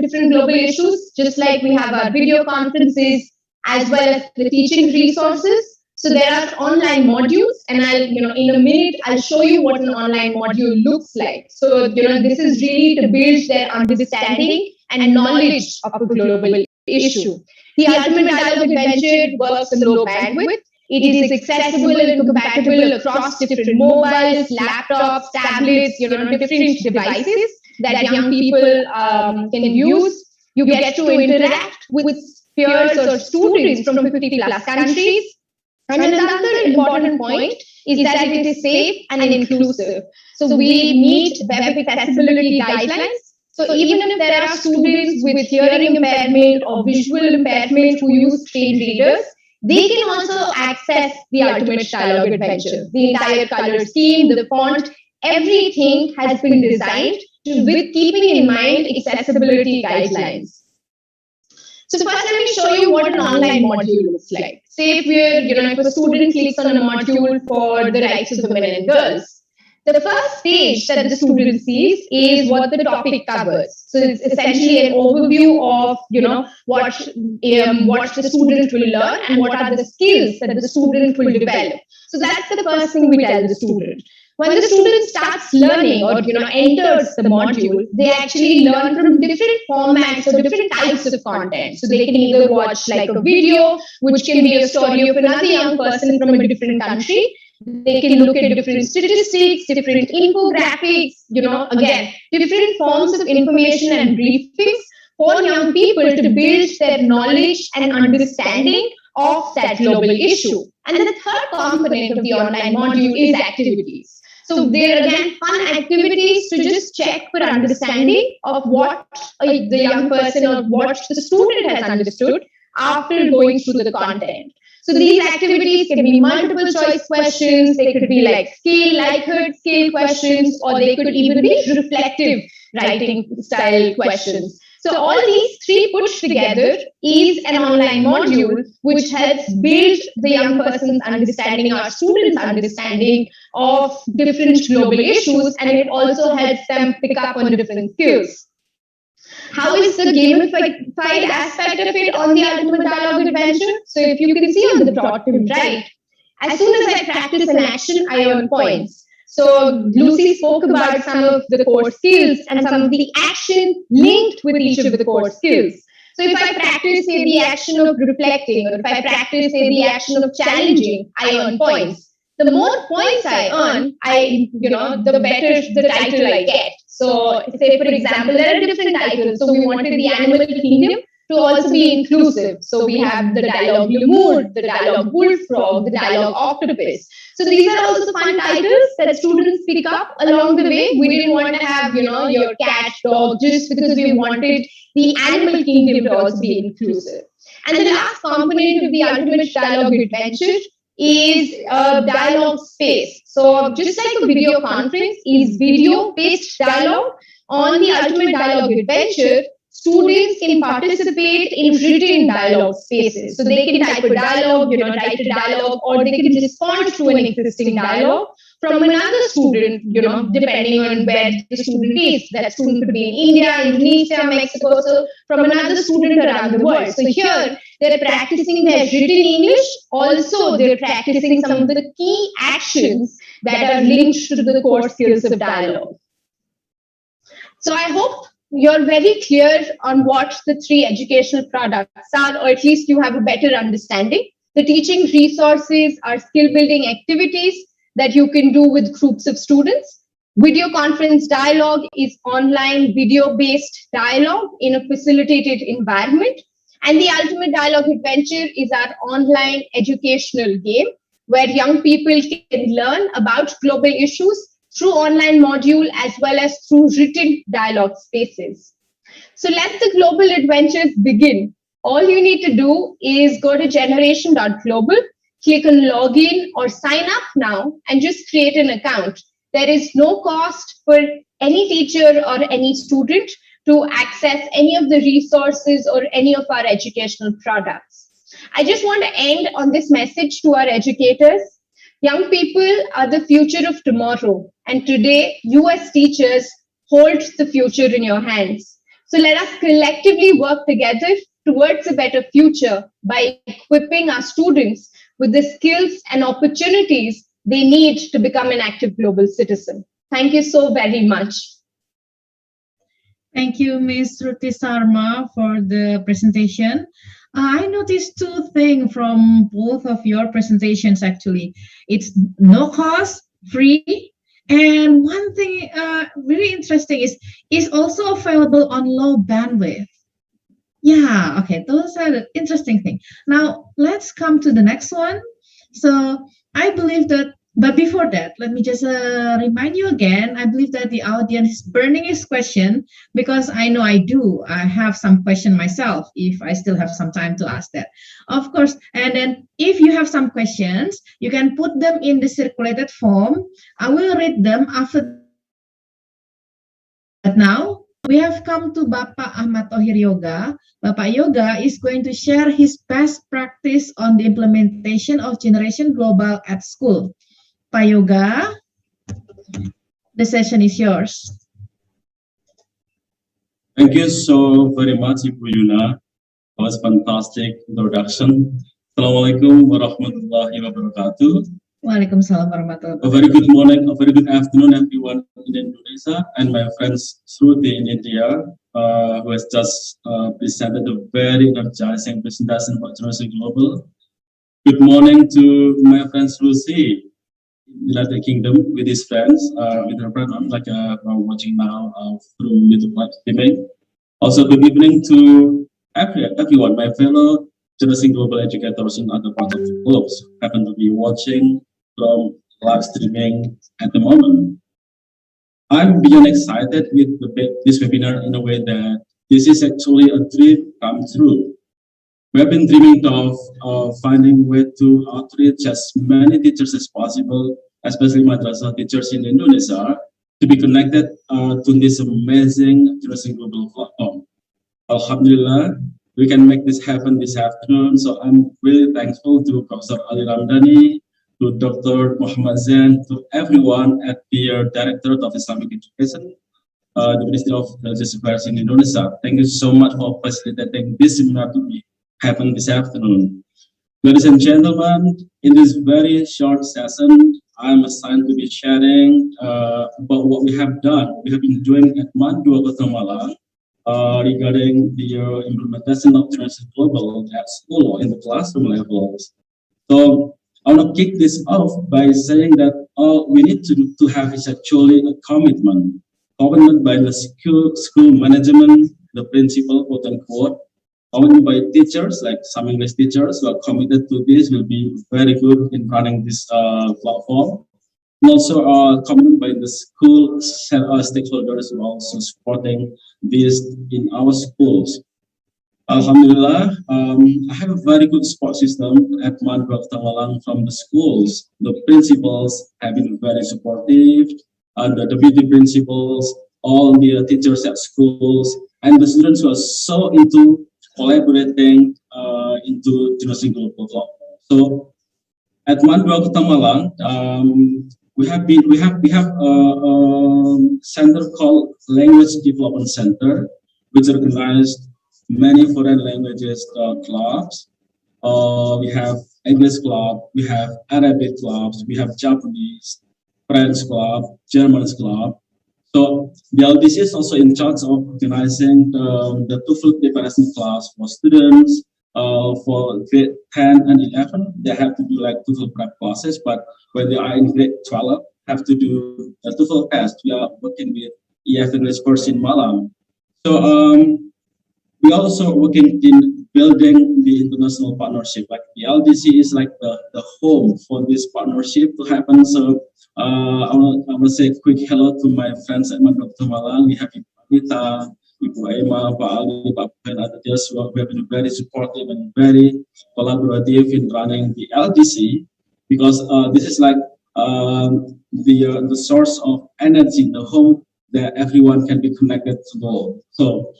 different global issues, just like we have our video conferences as well as the teaching resources. So there are online modules, and in a minute, I'll show you what an online module looks like. So, this is really to build their understanding and knowledge of a global issue. The Ultimate Dialogue Adventure works on low bandwidth. It is accessible and compatible across different mobiles, laptops, tablets, different devices that young people can use. You get to interact with peers or students from 50 plus countries. And another important point is that it is safe and inclusive. So we meet web accessibility guidelines. So even if there are students with hearing impairment or visual impairment who use screen readers, they can also access the Ultimate Dialogue Adventure. The entire color scheme, the font, everything has been designed with keeping in mind accessibility guidelines. So first, let me show you what an online module looks like. Say if a student clicks on a module for the rights of women and girls, the first page that the student sees is what the topic covers. So it's essentially an overview of what the student will learn and what are the skills that the student will develop. So that's the first thing we tell the student. When the student starts learning or enters the module, they actually learn from different formats or different types of content. So they can either watch like a video, which can be a story of another young person from a different country. They can look at different statistics, different infographics, different forms of information and briefings for young people to build their knowledge and understanding of that global issue. And the third component of the online module is activities. So there are again fun activities to just check for understanding of what the young person or what the student has understood after going through the content. So these activities can be multiple choice questions, they could be like Likert scale questions, or they could even be reflective writing style questions. So all these three put together is an online module which helps build the young person's understanding, our students' understanding of different global issues, and it also helps them pick up on different skills. How is the gamified aspect of it on the Ultimate Dialogue Adventure? So if you can see on the bottom right, as soon as I practice an action, I earn points. So Lucy spoke about some of the core skills and some of the action linked with each of the core skills. So if I practice, say, the action of reflecting, or if I practice, say, the action of challenging, I earn points. The more points I earn, the better the title I get. So say, for example, there are different titles. So we wanted the Animal Kingdom. to also be inclusive. So we have the dialogue lemur, the dialogue bullfrog, the dialogue octopus. So these are also fun titles that students pick up along the way. We didn't want to have, your cat, dog, just because we wanted the animal kingdom to also be inclusive. And the last component of the ultimate dialogue adventure is a dialogue space. So just like a video conference is video-based dialogue, on the ultimate dialogue adventure, students can participate in written dialogue spaces. So they can type a dialogue, write a dialogue, or they can respond to an existing dialogue from another student, depending on where the student is. That student could be in India, Indonesia, Mexico, so from another student around the world. So here, they're practicing their written English. Also, they're practicing some of the key actions that are linked to the core skills of dialogue. So I hope you're very clear on what the three educational products are, or at least you have a better understanding. The teaching resources are skill-building activities that you can do with groups of students. Video conference dialogue is online video-based dialogue in a facilitated environment. And the ultimate dialogue adventure is our online educational game where young people can learn about global issues through online module as well as through written dialogue spaces. So let the global adventures begin. All you need to do is go to generation.global, click on login or sign up now and just create an account. There is no cost for any teacher or any student to access any of the resources or any of our educational products. I just want to end on this message to our educators. Young people are the future of tomorrow, and today you as teachers hold the future in your hands. So let us collectively work together towards a better future by equipping our students with the skills and opportunities they need to become an active global citizen. Thank you so very much. Thank you, Ms. Ruti Sarma, for the presentation. I noticed two things from both of your presentations, actually. It's no cost, free, and one thing really interesting is also available on low bandwidth. Yeah, okay, those are the interesting things. Now, let's come to the next one. So I believe that, but before that, let me just remind you again, I believe that the audience is burning his question because I know I do. I have some question myself if I still have some time to ask that. Of course, and then if you have some questions, you can put them in the circulated form. I will read them after. But now, we have come to Bapak Ahmad Thohir Yoga. Bapak Yoga is going to share his best practice on the implementation of Generation Global at school. Pak Yoga, the session is yours. Thank you so very much, Ibu Yuna. That was fantastic introduction. Assalamualaikum warahmatullahi wabarakatuh. Waalaikumsalam warahmatullahi wabarakatuh. A very good morning, a very good afternoon, everyone in Indonesia, and my friends Shruti in India, who has just presented a very energizing presentation about Generation Global. Good morning to my friends Lucy, United Kingdom, with his friends, with her brother, like we're watching now through YouTube live streaming. Also, good evening to everyone, my fellow Generation Global educators in other parts of the globe who happen to be watching from live streaming at the moment. I'm beyond excited with this webinar in a way that this is actually a dream come true. We have been dreaming of finding a way to outreach as many teachers as possible, especially madrasah teachers in Indonesia, to be connected to this amazing Generation Global platform. Alhamdulillah, we can make this happen this afternoon. So I'm really thankful to Professor Ali Ramdhani, to Dr. Muhammad Zain, to everyone at the Directorate of Islamic Education, the Ministry of Religious Affairs in Indonesia. Thank you so much for facilitating this seminar to be happen this afternoon. Ladies and gentlemen, in this very short session, I'm assigned to be sharing about what we have done, what we have been doing at Madua Guatemala regarding the implementation of Generation Global at school in the classroom levels. So I want to kick this off by saying that all we need to have is actually a commitment by the school management, the principal, quote unquote, by teachers, like some English teachers who are committed to this, will be very good in running this platform. And also committed by the school stakeholders who are also supporting this in our schools. Alhamdulillah, I have a very good support system at Madrasah Tamalang from the schools. The principals have been very supportive, the deputy principals, all the teachers at schools, and the students who are so into collaborating into Generation Global Platform. So at Madrasah Tamalang, we have a center called Language Development Center, which organized many foreign languages clubs. We have English club, we have Arabic clubs, we have Japanese, French club, German club. So the LDC is also in charge of organizing the TOEFL preparation class for students. For grade 10 and 11, they have to do like TOEFL prep classes, but when they are in grade 12, have to do the TOEFL test. We are working with EF English course in Malang. So we also working in building the international partnership. Like the LDC is like the home for this partnership to happen. So I want to say a quick hello to my friends at Madrasah Malang. We have Anita, Ibu Aima, Pak Ali, Pak and others who have been very supportive and very collaborative in running the LDC, because this is like the source of energy, the home that everyone can be connected to all. So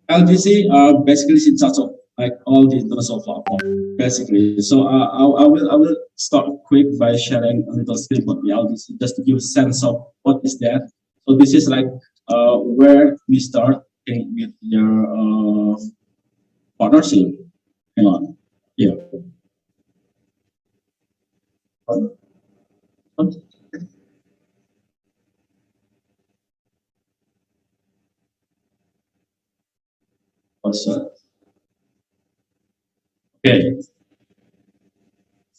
LDC basically is in charge of like all the international platform, basically. So I will start quick by sharing a little bit about the LDC, just to give a sense of what is that. So this is like where we start with your partnership. Hang on, yeah. Okay.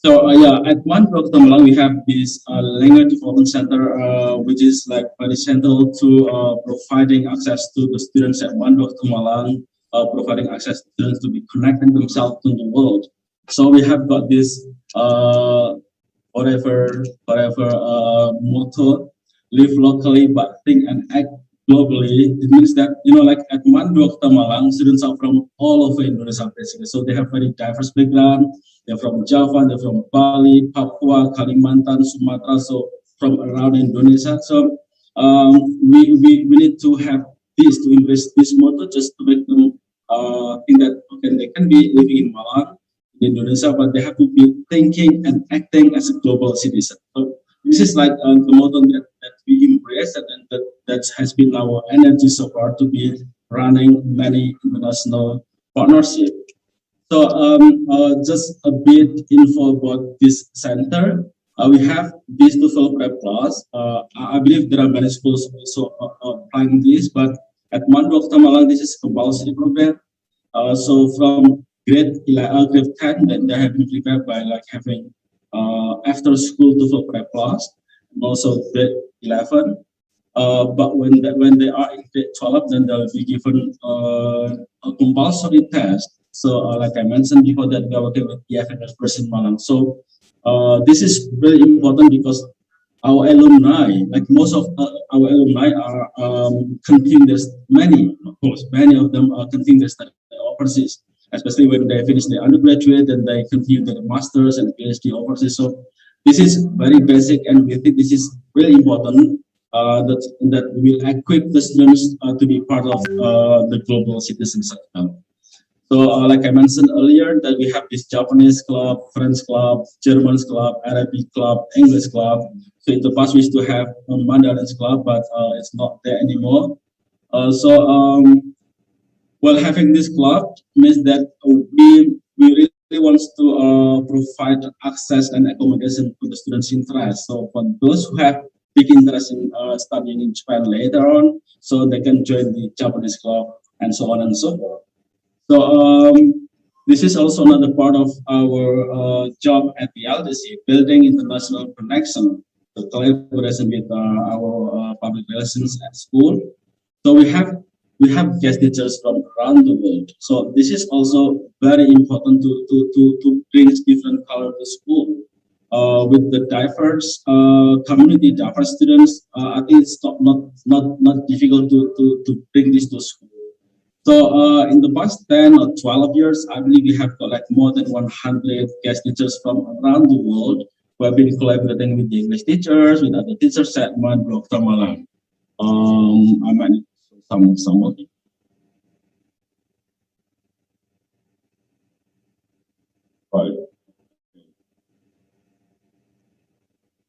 So yeah, at one block Malang we have this language development center, which is like very central to providing access to the students at one block Malang, providing access to students to be connecting themselves to the world. So we have got this whatever motto: live locally but think and act globally. It means that, you know, like at Mandok Tamalang, students are from all over Indonesia basically. So they have very diverse background. They're from Java, they're from Bali, Papua, Kalimantan, Sumatra, so from around Indonesia. So we need to have this, to embrace this motto, just to make them think that okay, they can be living in Malang, in Indonesia, but they have to be thinking and acting as a global citizen. So this is like the motto that we embrace, and that has been our energy so far to be running many international partnerships. So just a bit info about this center. We have this TOEFL prep class. I believe there are many schools also applying this, but at Mandok Tamalang, this is a compulsory program. So from grade 10, then they have been prepared by like having after school TOEFL prep class, and also grade 11. But when they are in grade 12, then they'll be given a compulsory test. So like I mentioned before, that we are working with EF English course in Malang. So this is really important because our alumni, like most of our alumni are continuing this, many of them are continuing their study overseas, especially when they finish their undergraduate and they continue their masters and PhD overseas. So this is very basic, and we think this is really important that will equip the students to be part of the global citizens. So like I mentioned earlier, that we have this Japanese club, French club, German club, Arabic club, English club. So in the past we used to have a Mandarin club, but it's not there anymore. Well, having this club means that we really want to provide access and accommodation to the students' interest. So for those who have big interest in studying in Japan later on, so they can join the Japanese club and so on and so forth. So this is also another part of our job at the LDC, building international connection, the collaboration with our public relations at school. So we have guest teachers from around the world. So this is also very important to bring different color to school. With the diverse community, diverse students, I think it's not difficult to bring this to school. So in the past 10 or 12 years, I believe we have got like more than 100 guest teachers from around the world who have been collaborating with the English teachers, with other teachers at Madrasah Malang. I might need some of it. Right.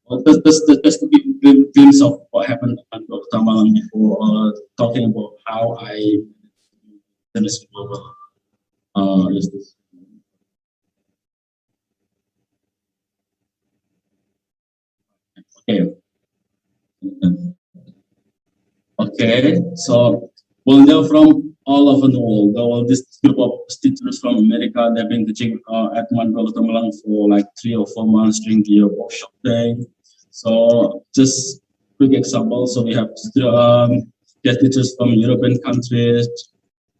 Well, just to give a glimpse of what happened at Madrasah Malang before talking about how I finished global. Is this? Okay. Okay, so well, they're from all over the world. There were this group of teachers from America. They've been teaching at Madrasah Malang for like 3 or 4 months during the workshop day. So just quick example. So we have guest teachers from European countries,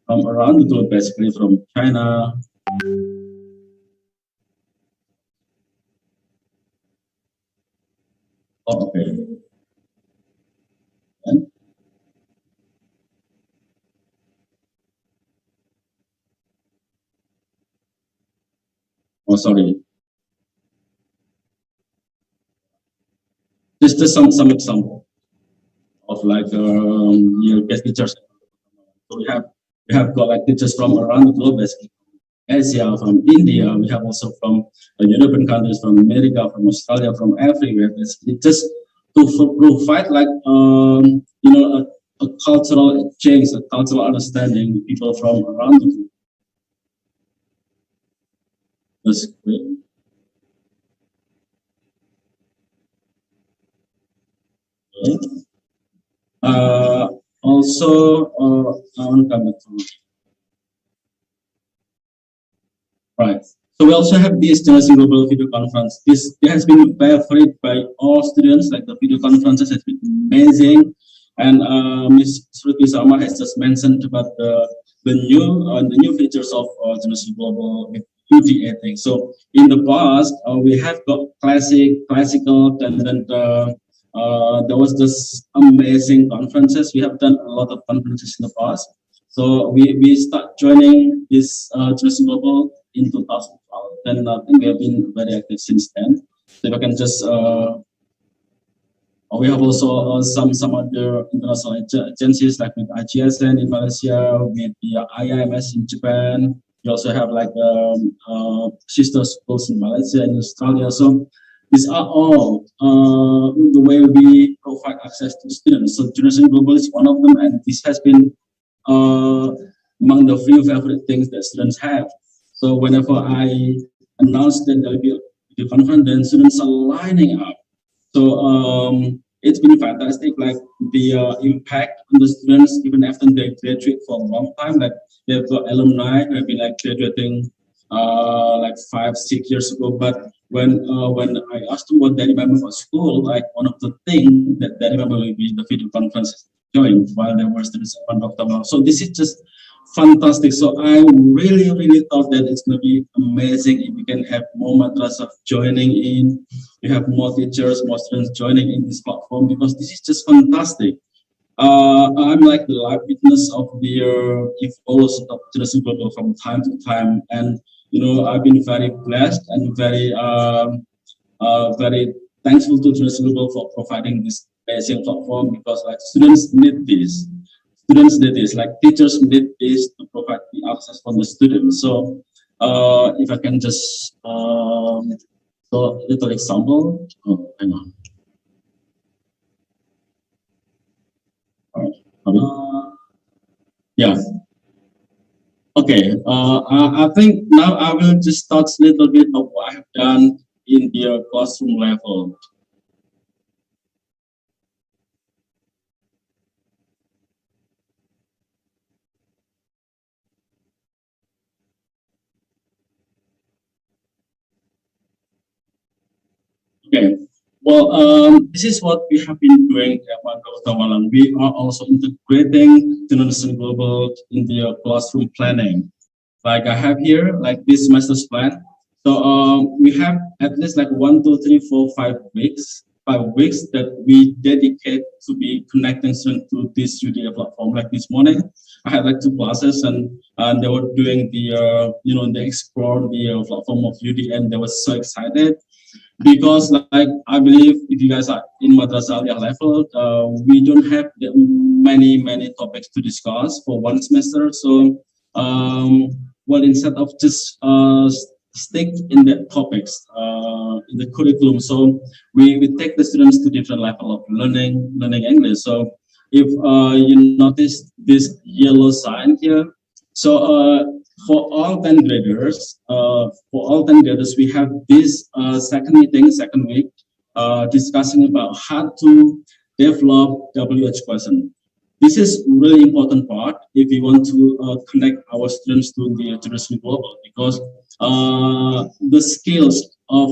from around the globe, basically from China. Oh, okay. And, oh, sorry. Just some example of like guest teachers. So we have got like teachers from around the globe, basically. Asia, from India, we have also from European countries, from America, from Australia, from everywhere. Basically, just to provide like a cultural exchange, a cultural understanding with people from around the globe. That's great. Also, I want to come back to right. So we also have this Generation Global Video Conference. This has been favorite by all students. Like the video conferences has been amazing, and Ms. Shruti Sama has just mentioned about the new features of Generation Global with UDA thing. So in the past, we have got classical, and then there was this amazing conferences. We have done a lot of conferences in the past. So we start joining this Generation Global in 2012, and I think we have been very active since then. So if I can just, we have also some other international agencies like with IGSN in Malaysia, with the IIMS in Japan. We also have like sister schools in Malaysia and Australia. So these are all the way we provide access to students. So Generation Global is one of them, and this has been among the few favorite things that students have. So whenever I announce that there will be a conference, then students are lining up. So it's been fantastic, like the impact on the students, even after they graduate for a long time. Like they've got alumni who have been like graduating like 5-6 years ago. But when I asked them what they remember about school, like one of the things that they remember will be the video conferences joined while they were students at Dr. Mal. So this is just fantastic. So I really thought that it's going to be amazing if we can have more madrasah joining in. We have more teachers, more students joining in this platform, because this is just fantastic. I'm like the live witness of the evolution of Generation Global from time to time, and I've been very blessed and very thankful to Generation Global for providing this basic platform, because like students need this. Students need this, like teachers need this to provide the access for the students. So if I can just so little example. Oh, hang on. Yeah. Okay. I think now I will just start a little bit of what I have done in the classroom level. Okay. Well, this is what we have been doing at Madrasah Malang. We are also integrating journalism global in the classroom planning. Like I have here, like this master's plan. So we have at least like 1, 2, 3, 4, 5 weeks, 5 weeks that we dedicate to be connecting students to this UDA platform. Like this morning, I had like 2 classes, and they were doing the they explore the platform of UD, and they were so excited because like I believe if you guys are in Madrasah Aliyah level, we don't have many topics to discuss for one semester. So well, instead of just stick in the topics in the curriculum, so we take the students to different level of learning English. So if you notice this yellow sign here, so for all 10 graders, we have this second meeting, second week, discussing about how to develop WH question. This is really important part if we want to connect our students to the international global, because the skills of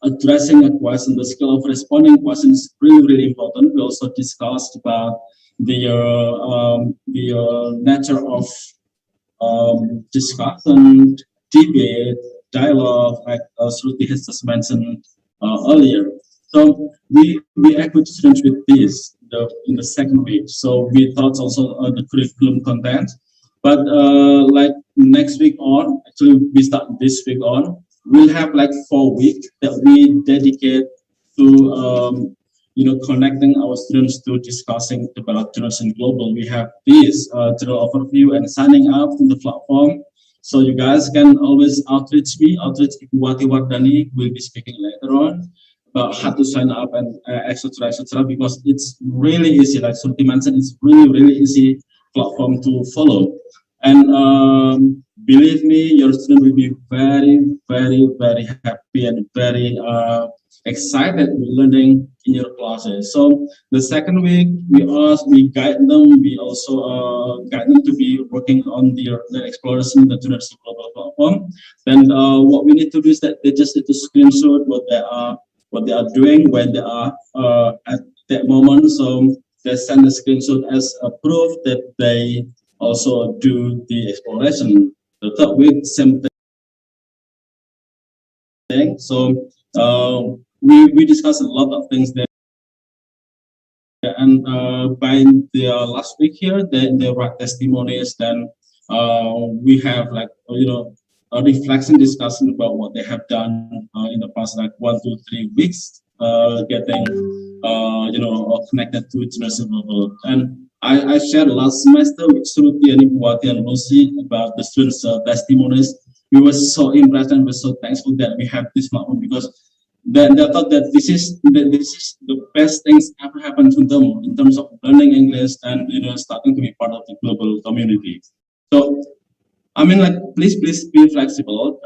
addressing a question, the skill of responding questions is really important. We also discussed about the nature of discussion, debate, dialogue, like Shruti has just mentioned earlier. So we equip students with this in the second week. So we thought also the curriculum content, but like next week on, actually we start this week on, we'll have like 4 weeks that we dedicate to connecting our students to discussing about journalism global. We have this general overview and signing up to the platform. So you guys can always outreach me, outreach Ibu Wardani will be speaking later on about how to sign up and etc. Because it's really easy, like Surti mentioned, it's really easy platform to follow. And believe me, your student will be very happy and very excited with learning in your classes. So the second week, we guide them. We also guide them to be working on their exploration in the journalism global platform. Then what we need to do is that they just need to screenshot what they are doing when they are at that moment. So they send the screenshot as a proof that they also do the exploration. The third week, same thing. So we discussed a lot of things there, and by the last week here, they write testimonies. Then we have like a reflection discussion about what they have done in the past like 1, 2, 3 weeks, getting connected to journalism global. And I shared last semester with Shruti and Ibuwati and Lucy about the students' testimonies. We were so impressed and we're so thankful that we have this platform, because they thought that this is the best things ever happened to them in terms of learning English and starting to be part of the global community. So I mean, like, please be flexible.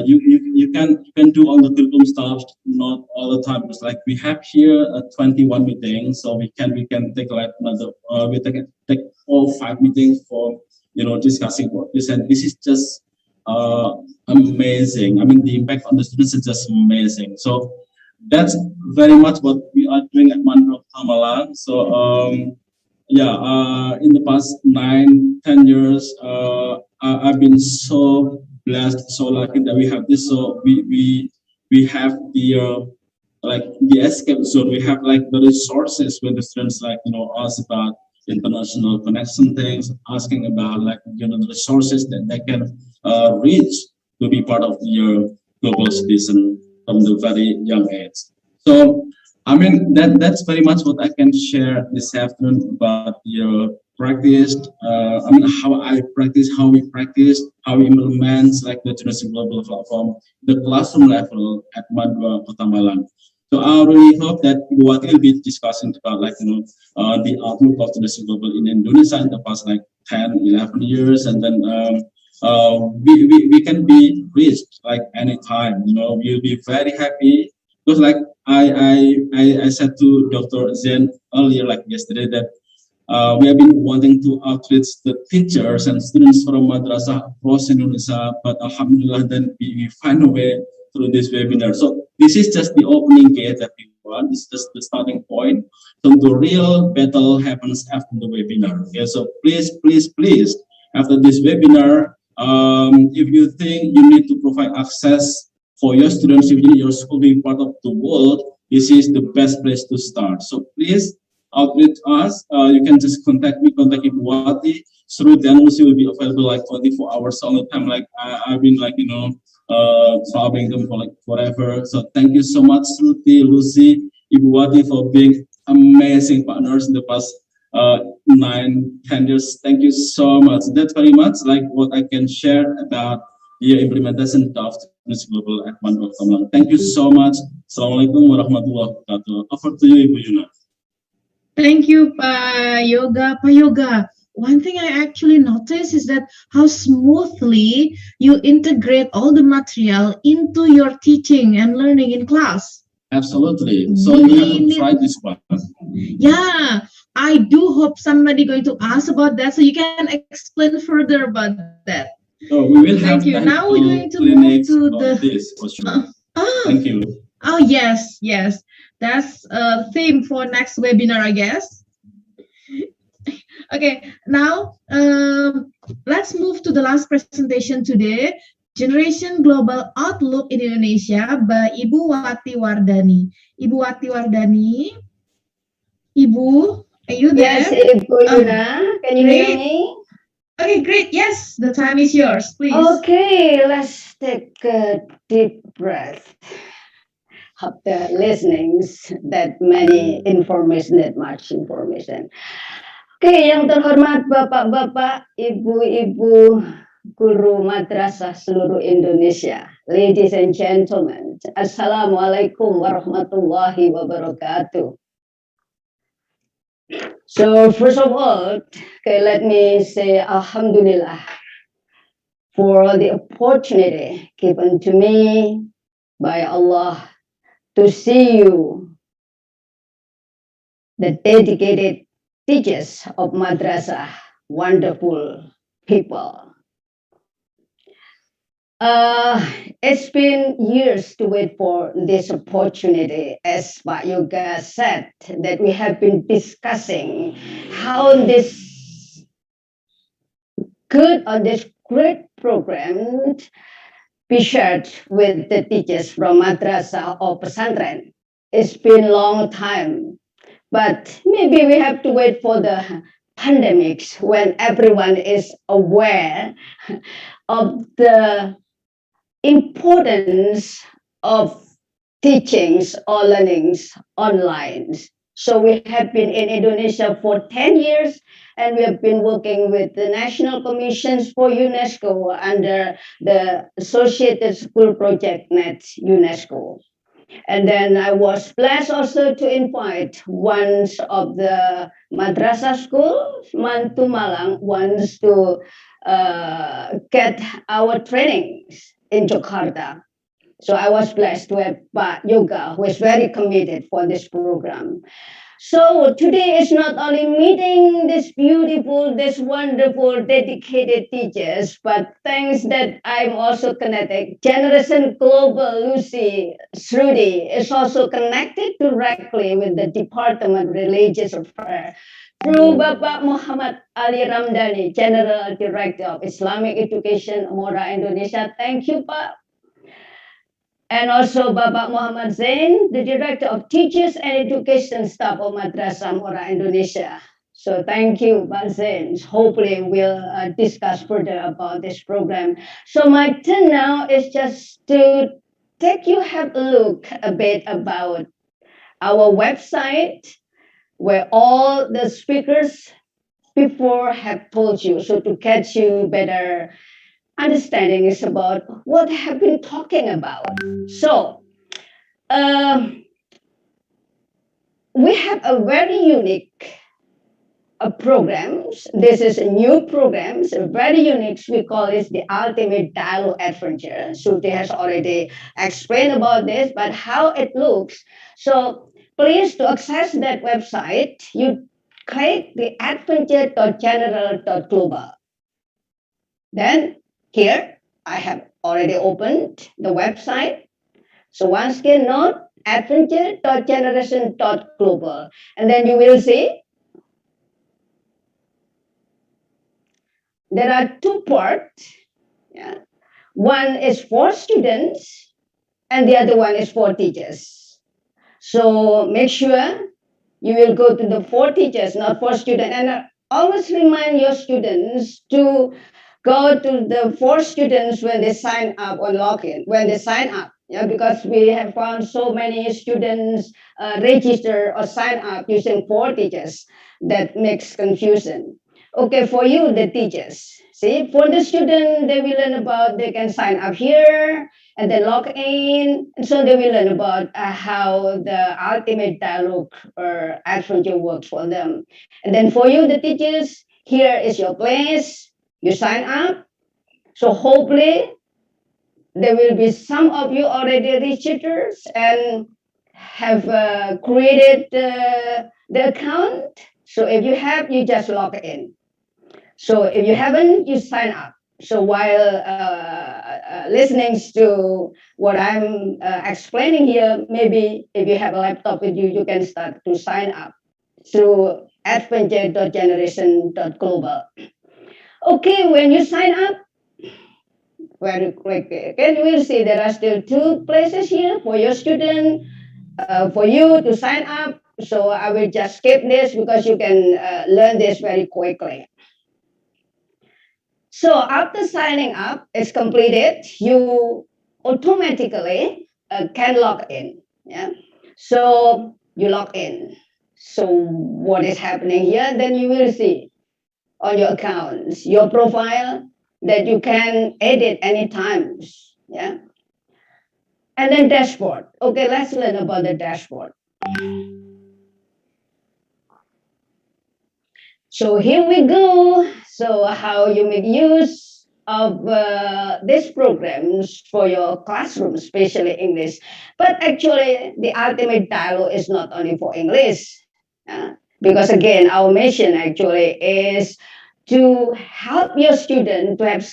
You can do all the curriculum stuff, not all the time. Because like we have here a 21 meetings, so we can take like another we take all 5 meetings for discussing about this, and this is just amazing. I mean, the impact on the students is just amazing. So that's very much what we are doing at Madrasah Malang. So in the past 9-10 years, I've been so blessed, so lucky that we have this. So we have the like the escape zone. We have like the resources where the students ask about international connection things, asking about like the resources that they can reach to be part of the global citizen from the very young age. So I mean that's very much what I can share this afternoon about your practice. I mean how I practice, how we practice, how we implement like the journalism global platform, the classroom level at Madrasah Kota Malang. So I really hope that what we'll be discussing about like the outlook of journalism global in Indonesia in the past like 10-11 years, and then we can be reached like anytime. We'll be very happy, because like I said to Dr. Zen earlier, like yesterday, that we have been wanting to outreach the teachers and students from madrasah across Indonesia, but alhamdulillah then we find a way through this webinar. So this is just the opening gate that we everyone. It's just the starting point. So the real battle happens after the webinar. Okay, so please, please, please, after this webinar, if you think you need to provide access for your students, if you need your school being part of the world, this is the best place to start. So please outreach us. You can just contact me, contact Ibu Wati. Through then Lucy will be available like 24 hours all the time. Like I've been like, solving them for like forever. So thank you so much, Shruti, Lucy, Ibu Wati, for being amazing partners in the past 9-10 years. Thank you so much. That's very much like what I can share about the implementation of Students Global at One.com. Thank you so much. Assalamualaikum warahmatullahi wabarakatuh. Over to you, Ibu Yuna. Thank you, Pa Yoga. Pa Yoga, one thing I actually noticed is that how smoothly you integrate all the material into your teaching and learning in class. Absolutely. So you have to try this one. Yeah, I do hope somebody going to ask about that, so you can explain further about that. So we will have Thank you. Now we're going to move to this for sure. Thank you. Oh, yes, yes. That's a theme for next webinar, I guess. Okay, now let's move to the last presentation today, Generation Global Outlook in Indonesia by Ibu Wati Wardani. Ibu Wati Wardani, Ibu, are you there? Yes, Ibu Yuna, can you hear me? Okay, great. Yes, the time is yours, please. Okay, let's take a deep breath after listening that many information, that much information. Oke, yang terhormat Bapak-bapak, Ibu-ibu, guru madrasah seluruh Indonesia, ladies and gentlemen, Assalamualaikum warahmatullahi wabarakatuh. So first of all, okay, let me say Alhamdulillah for the opportunity given to me by Allah to see you, the dedicated teachers of Madrasah, wonderful people. It's been years to wait for this opportunity, as Pak Yoga said, that we have been discussing how this good or this great program be shared with the teachers from Madrasah or Pesantren. It's been a long time, but maybe we have to wait for the pandemics when everyone is aware of the importance of teachings or learnings online. So we have been in Indonesia for 10 years, and we have been working with the National Commissions for UNESCO under the Associated School Project Net UNESCO. And then I was blessed also to invite one of the Madrasah schools, Mantu Malang, wants to get our trainings in Jakarta. So I was blessed to have Pak Yoga, who is very committed for this program. So today is not only meeting this beautiful, this wonderful, dedicated teachers, but thanks that I'm also connected. Generation Global, Lucy, Shruti is also connected directly with the Department of Religious Affairs through Bapak Muhammad Ali Ramdhani, General Director of Islamic Education, Mora Indonesia. Thank you, Pak. And also Bapak Muhammad Zain, the Director of Teachers and Education Staff of Madrasah Mora Indonesia. So thank you, Pak Zain. Hopefully we'll discuss further about this program. So my turn now is just to have a look a bit about our website, where all the speakers before have told you, so to get you better understanding is about what I have been talking about. So we have a very unique programs. This is a new programs, very unique. We call it the Ultimate Dialogue Adventure. Shruti has already explained about this, but how it looks. So please, to access that website, you click the adventure.general.global. Then here, I have already opened the website. So once again, note, adventure.generation.global. And then you will see there are two parts. Yeah. One is for students and the other one is for teachers. So make sure you will go to the for teachers, not for students. And always remind your students to go to the for students when they sign up or log in, when they sign up. Yeah, because we have found so many students register or sign up using for teachers that makes confusion. Okay, for you, the teachers. See, for the student, they will learn about they can sign up here and then log in. And so they will learn about how the ultimate dialogue or adventure works for them. And then for you, the teachers, here is your place. You sign up. So hopefully there will be some of you already registered and have created the account. So if you have, you just log in. So if you haven't, you sign up. So while listening to what I'm explaining here, maybe if you have a laptop with you, you can start to sign up through adventure.generation.global. Okay, when you sign up, very quickly, again, you will see there are still two places here for your student, for you to sign up. So I will just skip this because you can learn this very quickly. So after signing up is completed, you automatically can log in. Yeah. So you log in. So what is happening here? Then you will see on your accounts, your profile that you can edit anytime. Yeah. And then dashboard. Okay, let's learn about the dashboard. So here we go. So how you make use of these programs for your classroom, especially English. But actually, the ultimate dialogue is not only for English. Because again, our mission actually is to help your student to have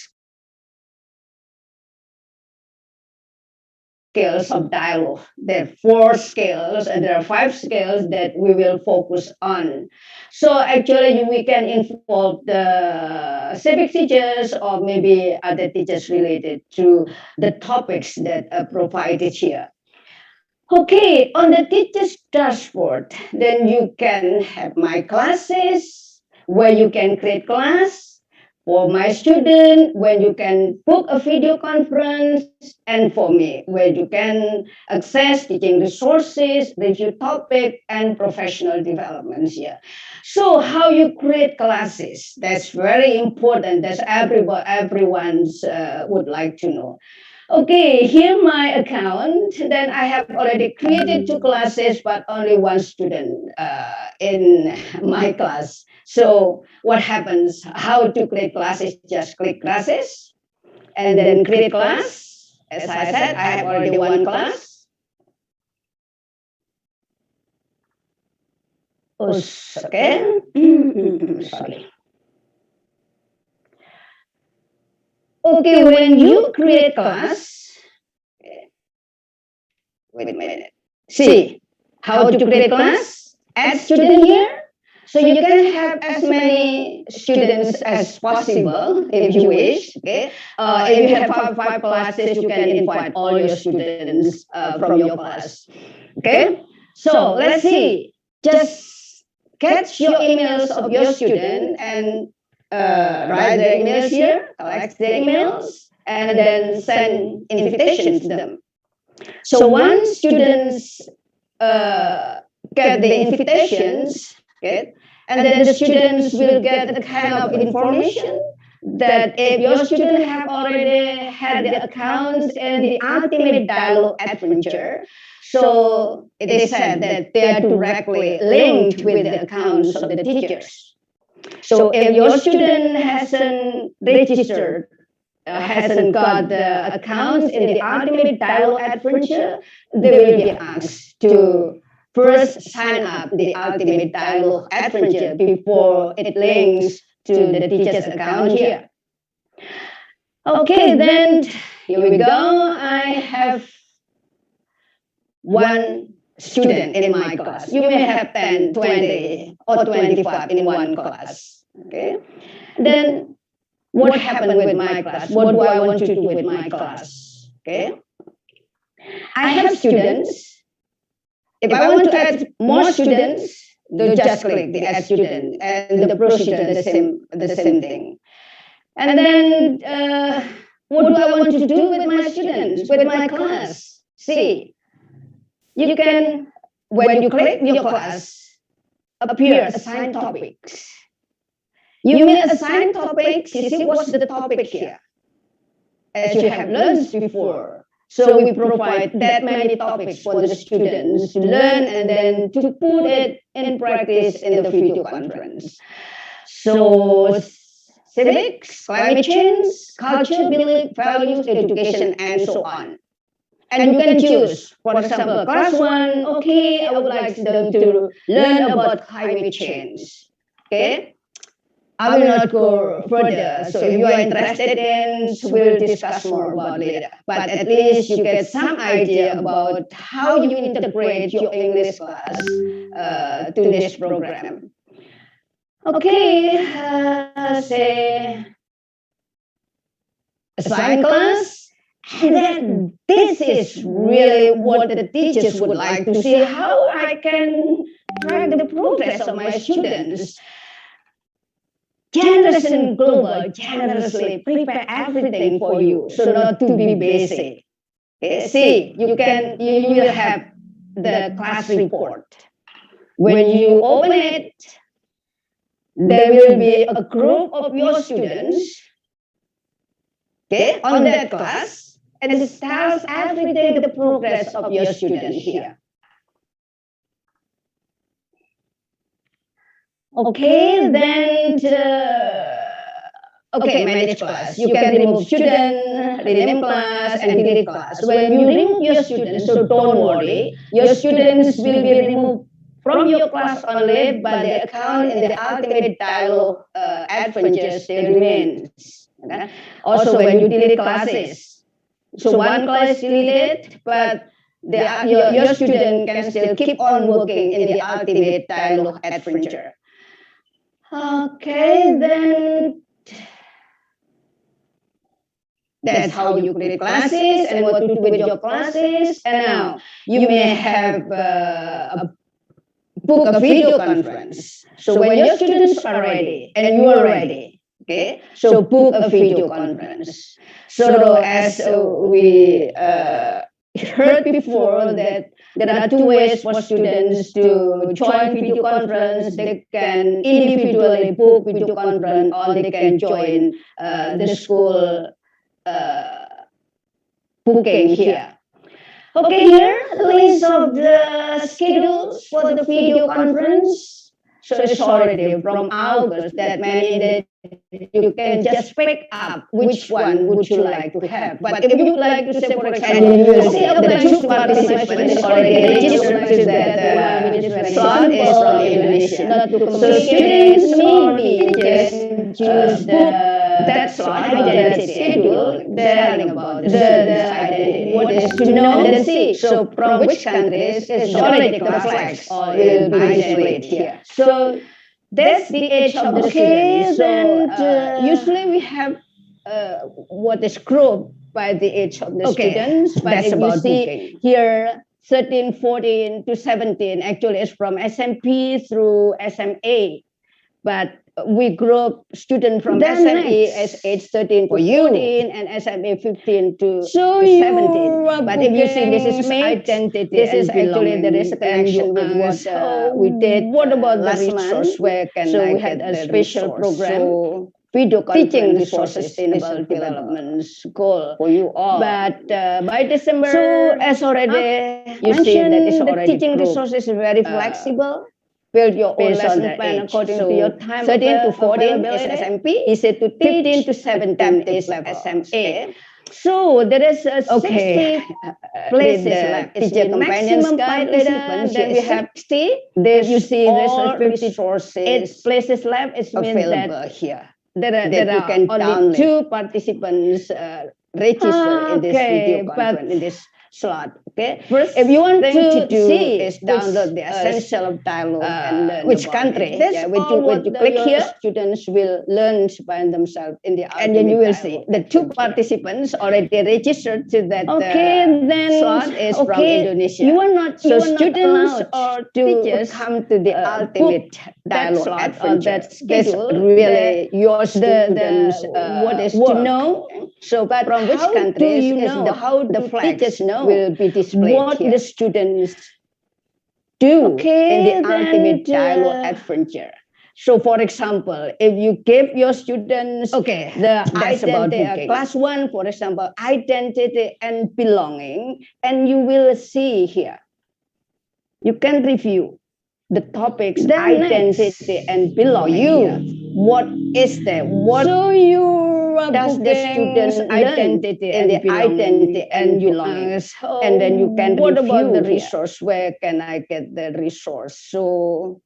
skills of dialogue. There are 4 skills and there are 5 skills that we will focus on. So actually we can involve the civic teachers or maybe other teachers related to the topics that are provided here. Okay, on the teacher's dashboard, then you can have my classes where you can create class for my student, when you can book a video conference, and for me, where you can access teaching resources, review topic, and professional developments here. So how you create classes, that's very important. That's everyone's would like to know. Okay, here my account. Then I have already created 2 classes, but only 1 student in my class. So what happens? How to create classes? Just click classes and then create class. As I said, I have already 1 class. Okay. Sorry. Okay, when you create class, wait a minute. See how to create class? Add student here. So you can have as many students as possible if you wish. Okay. If you have 5 classes, you can invite all your students from your class. Okay. So let's see. Just catch your emails of your student and write their emails here, collect their emails, and then send invitations to them. So once students get the invitations, okay, and then the students will get a kind of information that if your student have already had the account in the Ultimate Dialogue Adventure, so it is said that they are directly linked with the accounts of the teachers. So if your student hasn't registered, hasn't got the account in the Ultimate Dialogue Adventure, they will be asked to first sign up the Ultimate Dialogue Adventure before it links to the teacher's account here. Okay, then here we go. I have one student in my class. You may have 10, 20, or 25 in one class. Okay. Then what happened with my class? What do I want to do with my class? Okay. I have students. If I want to add more students, they just click the add student and the procedure the same thing. And then what do I want to do with my students, with my class? See, you can, when you click your class, appear assign topics. You may assign topics. You see what's the topic here, as you have learned before. So we provide that many topics for the students to learn and then to put it in practice in the video conference. So civics, climate change, culture, belief, values, education, and so on. And you can choose, for example, class 1, okay, I would like them to learn about climate change. Okay. I will not go further. So if you are interested in, we'll discuss more about later. But at least you get some idea about how you integrate your English class to this program. Okay, say assign class. And then this is really what the teachers would like to see, how I can track the progress of my students. Generous and global, generously prepare everything for you, so not to be basic. Okay, see, you will have the class report. When you open it, there will be a group of your students, okay, on that class, and it tells every day the progress of your student here. Okay, then manage class. You can remove student, rename class, and delete class. When you remove your students, so don't worry, your students will be removed from your class only, but the account in the ultimate dialogue adventures still remains. Okay? Also, when you delete classes, so one class deleted, but your student can still keep on working in the ultimate dialogue adventure. Okay, then that's how you create classes and what to do with your classes. And now you may have book a video conference. So when your students are ready and you are ready, okay, so book a video conference. So as we heard before that there are 2 ways for students to join video conference. They can individually book video conference or they can join the school booking here. Okay, here the list of the schedules for the video conference. So it's already from August. That means that you can just pick up which one would you like to have. But if you would like to say, for example, okay, I would like to participate is already registered that slot is from Indonesia. Not to so students maybe just choose that slot identity schedule, telling about the identity, what is to know, and then see. So from which countries is already flags or will be displayed here. So that's the age of the students. So usually we have what is grouped by the age of the students. But that's if you see booking. Here, 13, 14 to 17 actually is from SMP through SMA. But we group students from SME as age 13 to 14 and SME 15 to 17. But if you see this is identity, this is actually there is a connection with what we did. What about last month? Where can so we had a special program. So video teaching resources sustainable development goal for you all. But by December, so as already you see that is already the teaching resources is very flexible. Build your own lesson plan according to your time. 13 to 14 is SMP. Is it to 15 to 17 is SMA. So there is a 60 places left. Teacher companions guide later. Then we have 60. There you see there's 50 sources. 8 places left. It means that here. There are only 2 participants registered in this video conference. In this. slot. Okay. First, if you want to do is download the essential of dialogue and learn which country. When you click here, students will learn by themselves in the and then you will see the two participants already registered to that then slot is from Indonesia. You are not so students or teachers come to the ultimate dialogue adventure. That's really your students what is to know. So, but from which countries do you know how the flags will be displayed what here. The students do in the ultimate dialogue adventure. So, for example, if you give your students the identity, class 1, for example, identity and belonging, and you will see here, you can review the topics identity and belonging. What is that? What so you does the students identity in the identity and belonging? And then you can what about the resource? Where can I get the resource? So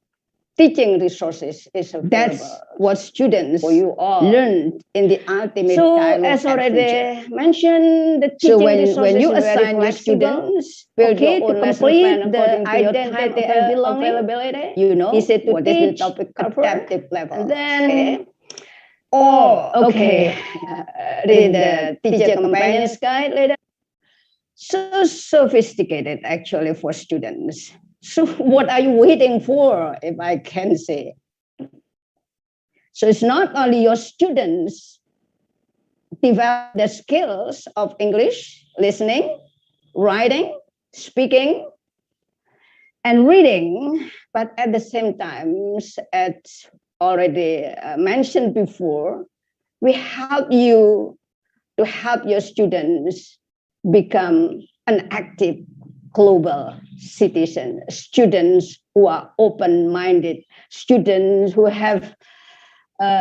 teaching resources is available. That's what students for you all learn in the ultimate dialogue as already mentioned, the teaching resources when you assign your students to complete the identity and belonging, availability, you know, is it to what teach is the topic adaptive level. Then read the teacher companion's guide later. So sophisticated actually for students. So what are you waiting for, if I can say? So it's not only your students develop the skills of English, listening, writing, speaking, and reading, but at the same time, as already mentioned before, we help you to help your students become an active global citizen, students who are open-minded, students who have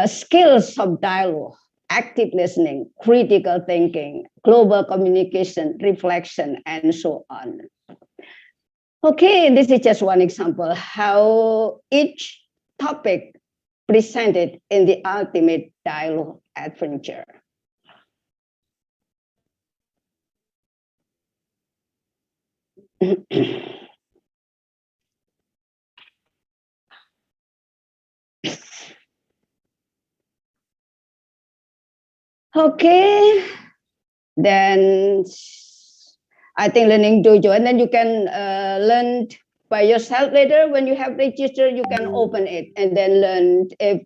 skills of dialogue, active listening, critical thinking, global communication, reflection, and so on. Okay, this is just one example how each topic presented in the ultimate dialogue adventure. Okay, then I think learning dojo, and then you can learn by yourself later. When you have registered, you can open it and then learn. If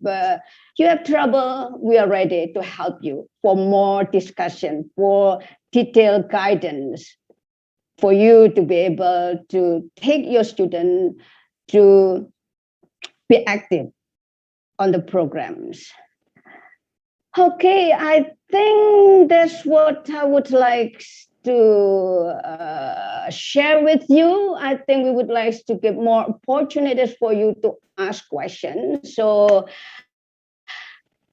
you have trouble, we are ready to help you for more discussion, for detailed guidance, for you to be able to take your student to be active on the programs. Okay, I think that's what I would like to share with you. I think we would like to give more opportunities for you to ask questions. So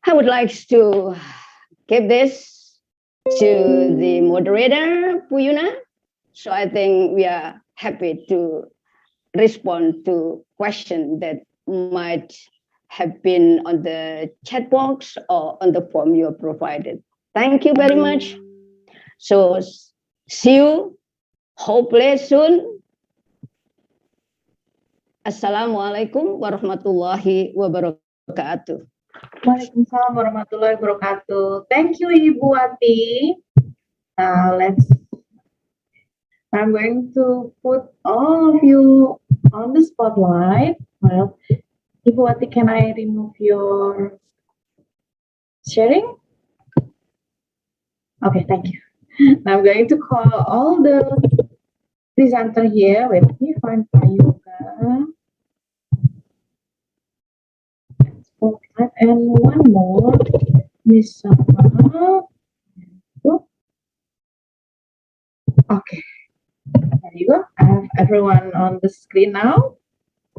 I would like to give this to the moderator, Puyuna. So I think we are happy to respond to questions that might have been on the chat box or on the form you provided. Thank you very much. So see you hopefully soon. Assalamualaikum warahmatullahi wabarakatuh. Waalaikumsalam warahmatullahi wabarakatuh. Thank you, Ibu Wati. I'm going to put all of you on the spotlight. Well, Ibu Wati, can I remove your sharing? Okay, thank you. Now I'm going to call all the presenter here. Wait, let me find Prayoga. Spotlight, and one more, Miss Sama. Okay, there you go. I have everyone on the screen now.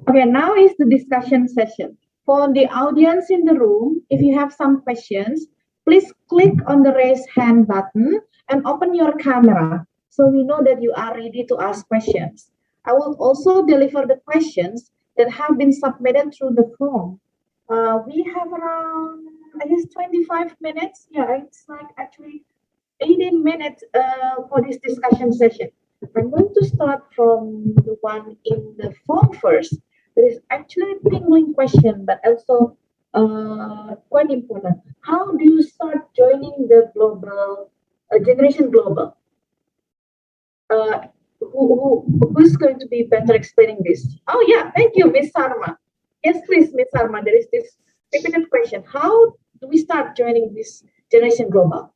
Okay, now is the discussion session. For the audience in the room, if you have some questions, please click on the raise hand button and open your camera so we know that you are ready to ask questions. I will also deliver the questions that have been submitted through the form. We have around, I guess, 25 minutes. Yeah, it's like actually 18 minutes for this discussion session. I'm going to start from the one in the form first. There is actually a tingling question, but also quite important. How do you start joining the global generation global? Uh, who's going to be better explaining this? Oh yeah, thank you, Miss Sarma. Yes, please, Miss Sarma. There is this repeated question. How do we start joining this generation global?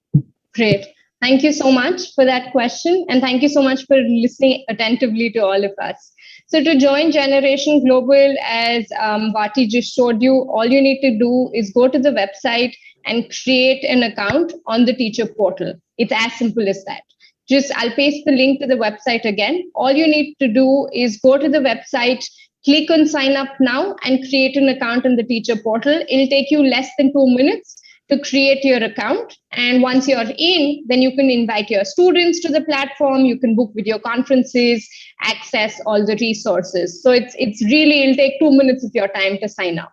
Great. Thank you so much for that question. And thank you so much for listening attentively to all of us. So to join Generation Global, as Vati just showed you, all you need to do is go to the website and create an account on the teacher portal. It's as simple as that. Just I'll paste the link to the website again. All you need to do is go to the website, click on sign up now and create an account on the teacher portal. It'll take you less than 2 minutes to create your account. And once you're in, then you can invite your students to the platform. You can book video conferences, access all the resources. So it's really, it'll take 2 minutes of your time to sign up.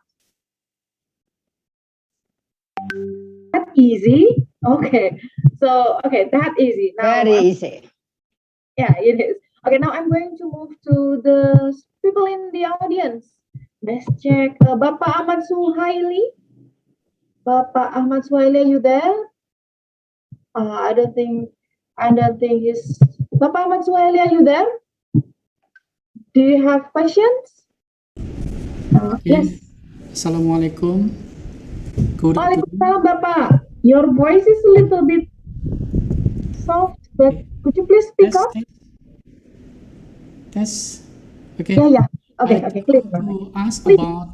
That easy? Okay. So, okay, that easy. Now, Very easy. yeah, it is. Okay, now I'm going to move to the people in the audience. Let's check. Bapak Ahmad Suhaili. Bapak Ahmad Suhaili, are you there? I don't think he's. Bapak Ahmad Suhaili, are you there? Do you have questions? Yes. Assalamualaikum. Good Waalaikumsalam, Bapak. Your voice is a little bit soft, but could you please speak up? Test. Okay. Yeah. Okay, I okay, please. want to ask about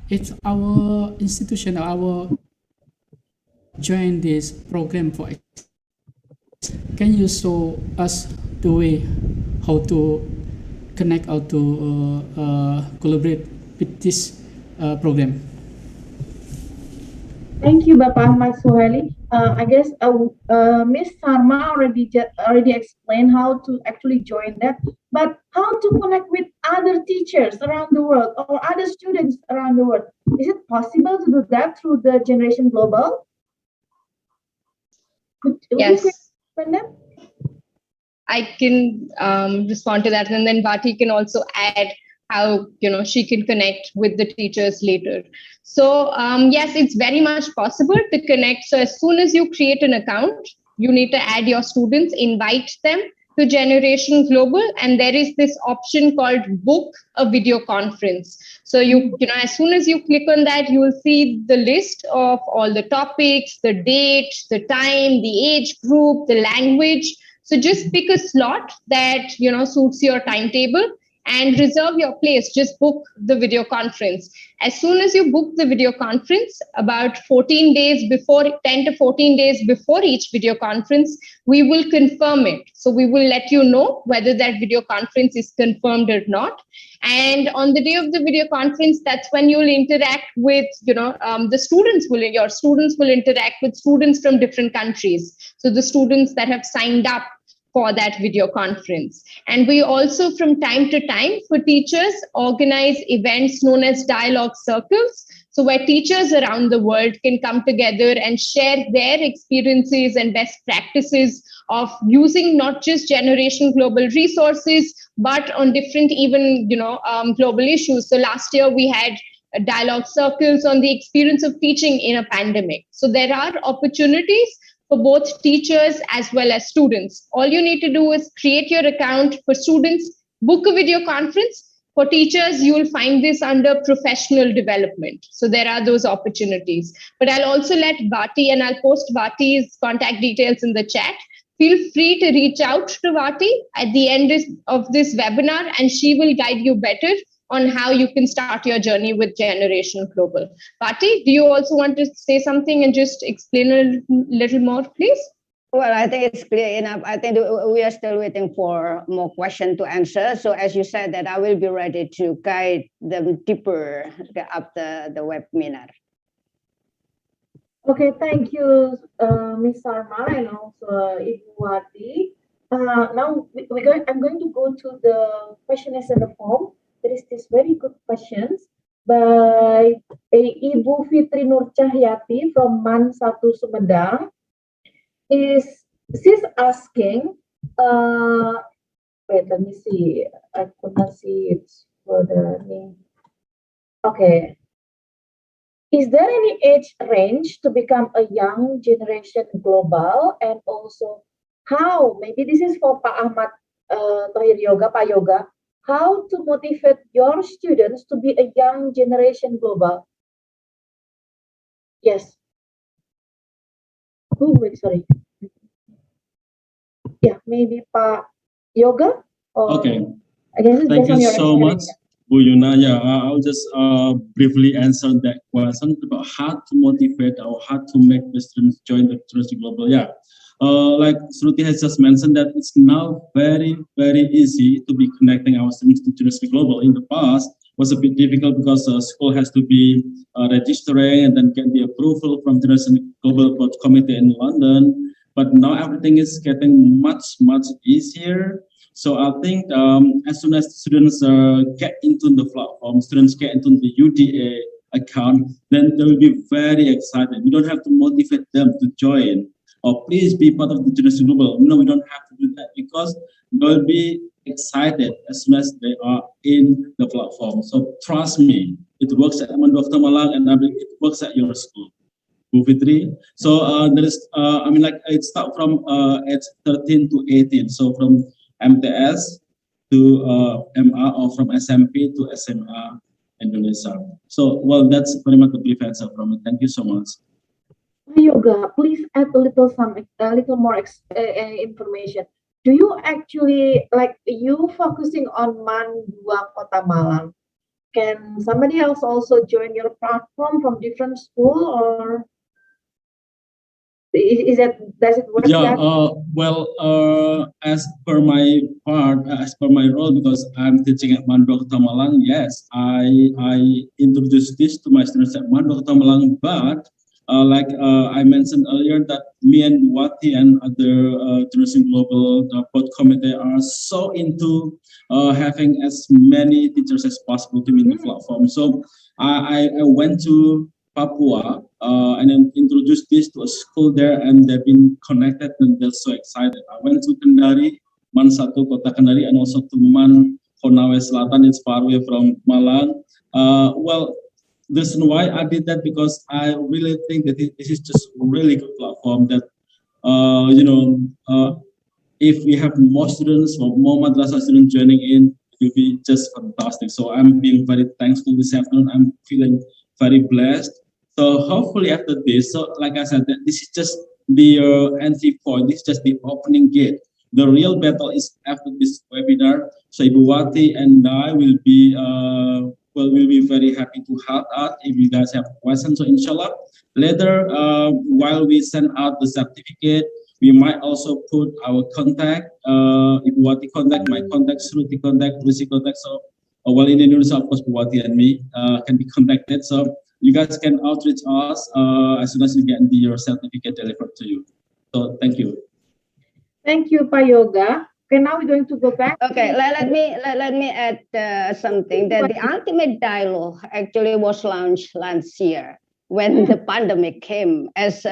if our institution or our join this program for it. Can you show us the way how to connect or to collaborate with this program? Thank you, Bapak Ahmad Suhaili. I guess Miss Sarma already explained how to actually join that, but how to connect with other teachers around the world or other students around the world? Is it possible to do that through the Generation Global? Yes. Explain that? I can respond to that, and then Vati can also add how she can connect with the teachers later. So yes, it's very much possible to connect. So as soon as you create an account, you need to add your students, invite them to Generation Global, and there is this option called book a video conference. So you know, as soon as you click on that, you will see the list of all the topics, the date, the time, the age group, the language. So just pick a slot that suits your timetable and reserve your place. Just book the video conference. As soon as you book the video conference, about 14 days before, 10 to 14 days before each video conference, we will confirm it. So we will let you know whether that video conference is confirmed or not. And on the day of the video conference, that's when you'll interact with, the students your students will interact with students from different countries. So the students that have signed up for that video conference. And we also, from time to time, for teachers, organize events known as dialogue circles. So where teachers around the world can come together and share their experiences and best practices of using not just Generation Global resources, but on different even, global issues. So last year we had dialogue circles on the experience of teaching in a pandemic. So there are opportunities for both teachers as well as students. All you need to do is create your account. For students, book a video conference. For teachers, you will find this under professional development. So there are those opportunities. But I'll also let Vati, and I'll post Vati's contact details in the chat. Feel free to reach out to Vati at the end of this webinar, and she will guide you better on how you can start your journey with Generation Global. Vati, do you also want to say something and just explain a little more, please? Well, I think it's clear enough. I think we are still waiting for more questions to answer. So as you said, that I will be ready to guide them deeper after the webinar. Okay, thank you, Ms. Sarma, and also Ibu Wati. Now I'm going to go to the questionnaires in the form. There is this very good questions by Ibu Fitri Nur Cahyati from Man 1 Sumedang. She's asking, Wait, let me see. I could not see it for the name. Okay. Is there any age range to become a young generation global? And also, how, maybe this is for Pak Ahmad Tahir Yoga, Pak Yoga, how to motivate your students to be a young generation global? Yes. Oh, wait, sorry. Yeah, maybe Pak Yoga? Or, Okay. I guess it's Thank based on you your so much, experience. Bu Yuna. Yeah, I'll just briefly answer that question about how to motivate or how to make the students join the Trusty Global. Yeah, like Shruti has just mentioned that it's now very, very easy to be connecting our students to Trusty Global. In the past, was a bit difficult because school has to be registering and then get the approval from the Global Board Committee in London. But now everything is getting much, much easier. So I think as soon as students get into the platform, students get into the UDA account, then they will be very excited. We don't have to motivate them to join or please be part of the Generation Global. No, we don't have to do that because they'll be excited as soon as they are in the platform. So trust me, it works at Madrasah Malang and I believe it works at your school. Bu Fitri. So there is, I mean, like it starts from age 13 to 18. So from MTS to MA or from SMP to SMA Indonesia. So, well, that's very much the brief answer from me. Thank you so much. Yoga, please add a little more information. Do you actually like you focusing on Mandua Kota Malang? Can somebody else also join your platform from different school, or is that does it work? Yeah, well, as per my part, as per my role, because I'm teaching at Mandok Tamalang, yes, I introduced this to my students at Mandok Tamalang, but like I mentioned earlier, that me and Wati and other Generation Global Board Committee are so into having as many teachers as possible to be in the platform. So I went to Papua and then introduced this to a school there, and they've been connected and they're so excited. I went to Kendari, Man Satu, Kota Kendari, and also to Man Konawe Selatan. It's far away from Malang. Well, the reason why I did that because I really think that this is just a really good platform that if we have more students or more madrasah students joining in, it will be just fantastic. So I'm being very thankful this afternoon. I'm feeling very blessed. So hopefully after this, so like I said, this is just the entry point. This is just the opening gate. The real battle is after this webinar. So Ibu Wati and I will be we'll be very happy to help out if you guys have questions. So inshallah, later while we send out the certificate, we might also put our contact, Ibu Wati contact, my contact, Shruti contact, Lucy contact. So while in Indonesia, of course, Ibu Wati and me can be contacted. So you guys can outreach us as soon as you get your certificate delivered to you. So thank you. Thank you, Pak Yoga. Okay, now we're going to go back. Okay, let me add something that the ultimate dialogue actually was launched last year when the pandemic came, as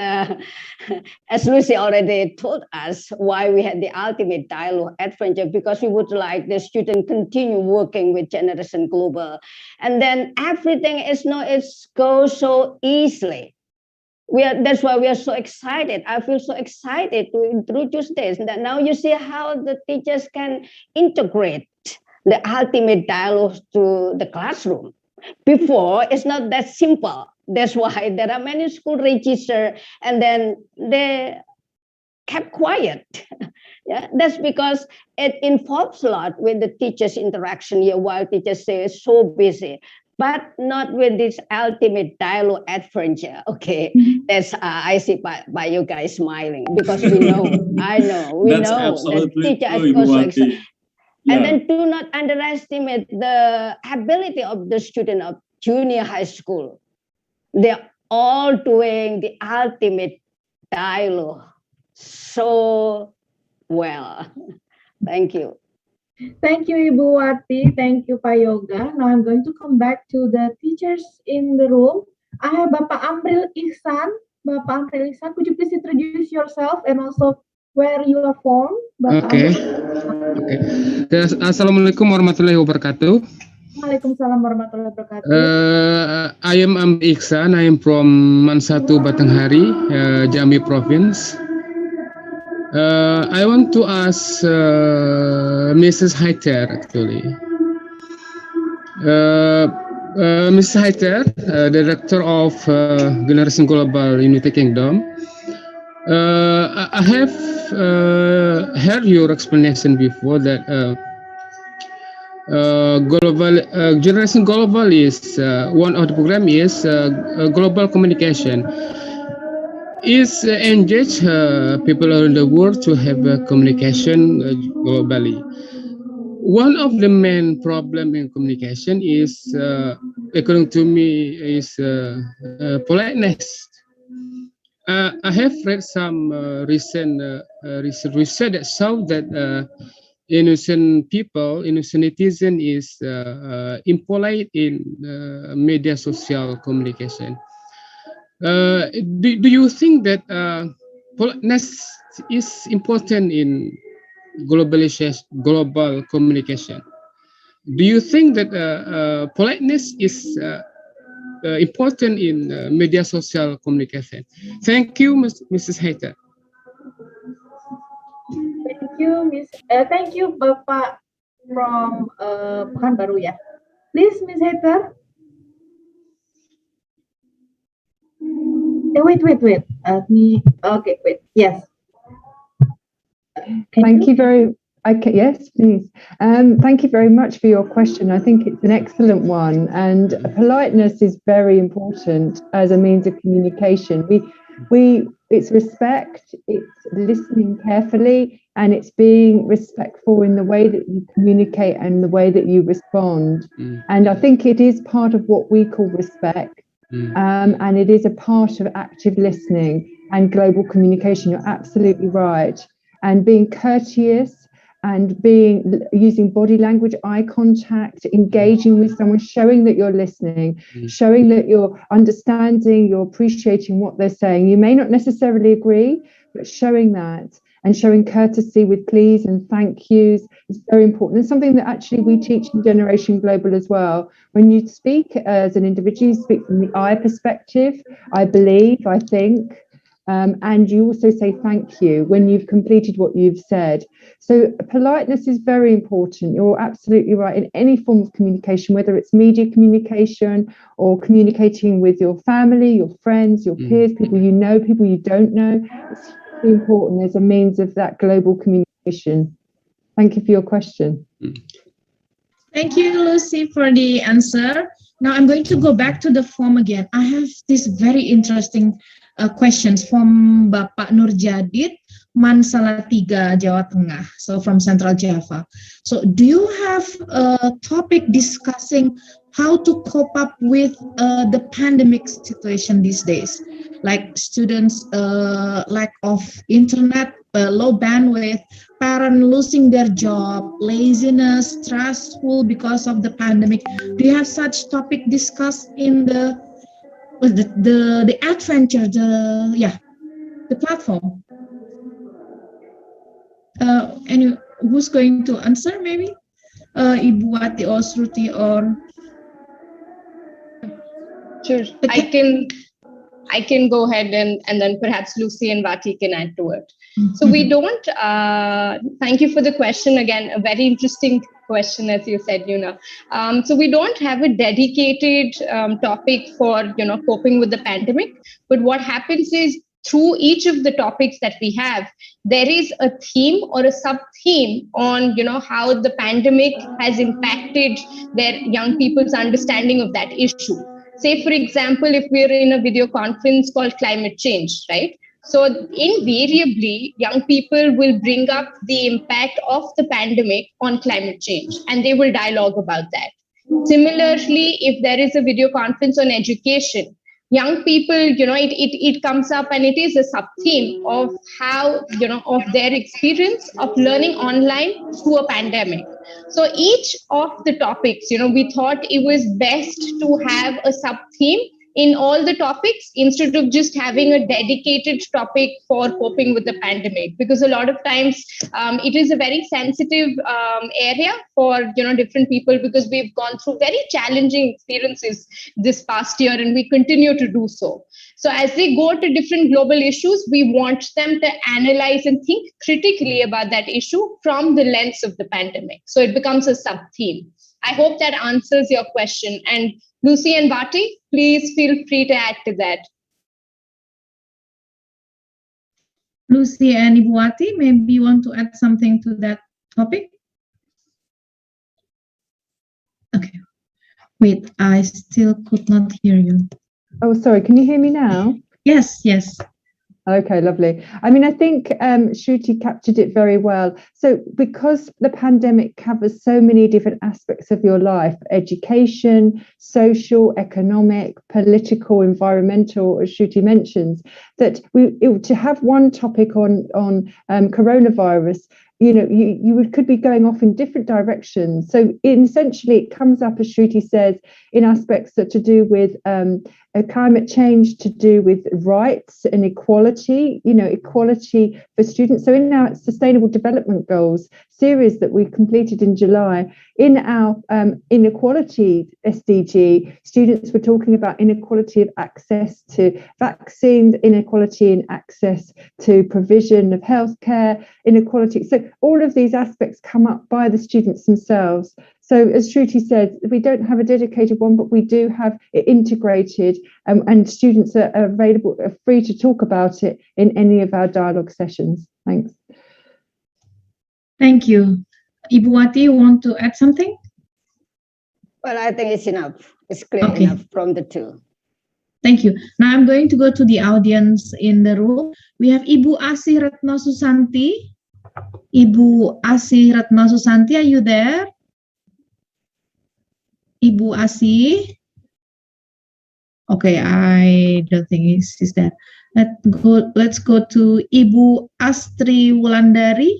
Lucy already told us why we had the ultimate dialogue adventure, because we would like the student continue working with Generation Global, and then everything is it's goes so easily. That's why we are so excited. I feel so excited to introduce this. That now you see how the teachers can integrate the ultimate dialogue to the classroom. Before, it's not that simple. That's why there are many school register and then they kept quiet. Yeah, that's because it involves a lot with the teachers' interaction here while teachers say so busy. But not with this ultimate dialogue adventure. Okay, that's I see by you guys smiling because we know, I know, we That's know that teacher is also excited. Yeah. And then do not underestimate the ability of the student of junior high school. They're all doing the ultimate dialogue so well. Thank you. Thank you, Ibu Wati. Thank you, Pak Yoga. Now I'm going to come back to the teachers in the room. I have Bapak Amril Ihsan. Bapak Amril Ihsan, could you please introduce yourself and also where you are from. Oke. Assalamualaikum warahmatullahi wabarakatuh. Waalaikumsalam warahmatullahi wabarakatuh. I am Iksan. I am from Mansatu Batanghari, Jambi Province. I want to ask Mrs. Haiter actually. Mrs. Haiter, Director of Generation Global United Kingdom. I have heard your explanation before that Generation Global is one of the program is global communication. Is engage people around the world to have communication globally. One of the main problem in communication is, according to me, is politeness. I have read some recent research that show that innocent people, innocent citizen is impolite in media social communication. Do you think that politeness is important in global communication? Do you think that politeness is important in media social communication? Thank you, Mrs. Haiter. Thank you, Bapak from Pekanbaru ya. Please, Miss Haiter. Wait. Okay, wait. Yes. Thank you very. Yes, please. Thank you very much for your question. I think it's an excellent one, and politeness is very important as a means of communication. It's respect, it's listening carefully, and it's being respectful in the way that you communicate and the way that you respond. And I think it is part of what we call respect, and it is a part of active listening and global communication. You're absolutely right. And being courteous and using body language, eye contact, engaging with someone, showing that you're listening, showing that you're understanding, you're appreciating what they're saying. You may not necessarily agree, but showing that and showing courtesy with please and thank yous is very important. It's something that actually we teach in Generation Global as well. When you speak as an individual, you speak from the I perspective, I believe, I think, and you also say thank you when you've completed what you've said. So politeness is very important. You're absolutely right. In any form of communication, whether it's media communication or communicating with your family, your friends, your peers, people you know, people you don't know, it's really important as a means of that global communication. Thank you for your question. Thank you, Lucy, for the answer. Now I'm going to go back to the form again. I have this very interesting questions from Bapak Nurjadid, Mansalatiga, Jawa Tengah, so from Central Java. So do you have a topic discussing how to cope up with the pandemic situation these days? Like students, lack of internet, low bandwidth, parents losing their job, laziness, stressful because of the pandemic. Do you have such topic discussed in the adventure, the platform? And who's going to answer? Maybe Ibu Wati or Sruti or. Sure, I can go ahead and then perhaps Lucy and Vati can add to it. So we don't, thank you for the question again, a very interesting question, as you said, Yuna. So we don't have a dedicated topic for, coping with the pandemic, but what happens is through each of the topics that we have, there is a theme or a sub-theme on, how the pandemic has impacted their young people's understanding of that issue. Say, for example, if we're in a video conference called climate change, right? So invariably, young people will bring up the impact of the pandemic on climate change, and they will dialogue about that. Similarly, if there is a video conference on education, young people, it comes up and it is a sub-theme of how, of their experience of learning online through a pandemic. So each of the topics, we thought it was best to have a sub-theme in all the topics instead of just having a dedicated topic for coping with the pandemic, because a lot of times it is a very sensitive area for different people, because we've gone through very challenging experiences this past year and we continue to do so. So as they go to different global issues, we want them to analyze and think critically about that issue from the lens of the pandemic. So it becomes a sub-theme. I hope that answers your question. And Lucy and Bhati, please feel free to add to that. Lucy and Ibu Wati, maybe you want to add something to that topic? Okay. Wait, I still could not hear you. Oh, sorry. Can you hear me now? Yes, yes. Okay, lovely. I mean, I think Shruti captured it very well. So because the pandemic covers so many different aspects of your life, education, social, economic, political, environmental, as Shruti mentions, that to have one topic on coronavirus, you could be going off in different directions. So essentially it comes up, as Shruti says, in aspects that to do with climate change, to do with rights and equality, equality for students. So in our Sustainable Development Goals series that we completed in July, in our inequality SDG, students were talking about inequality of access to vaccines, inequality in access to provision of healthcare, inequality. So all of these aspects come up by the students themselves. So as Shruti said, we don't have a dedicated one, but we do have it integrated, and students are available, are free to talk about it in any of our dialogue sessions. Thanks. Thank you. Ibu Wati, you want to add something? Well, I think it's enough. It's clear enough from the two. Thank you. Now I'm going to go to the audience in the room. We have Ibu Asih Retno Susanti. Ibu Asih Retno Susanti, are you there? Ibu Asih. Okay, I don't think she's there. Let's go to Ibu Astri Wulandari.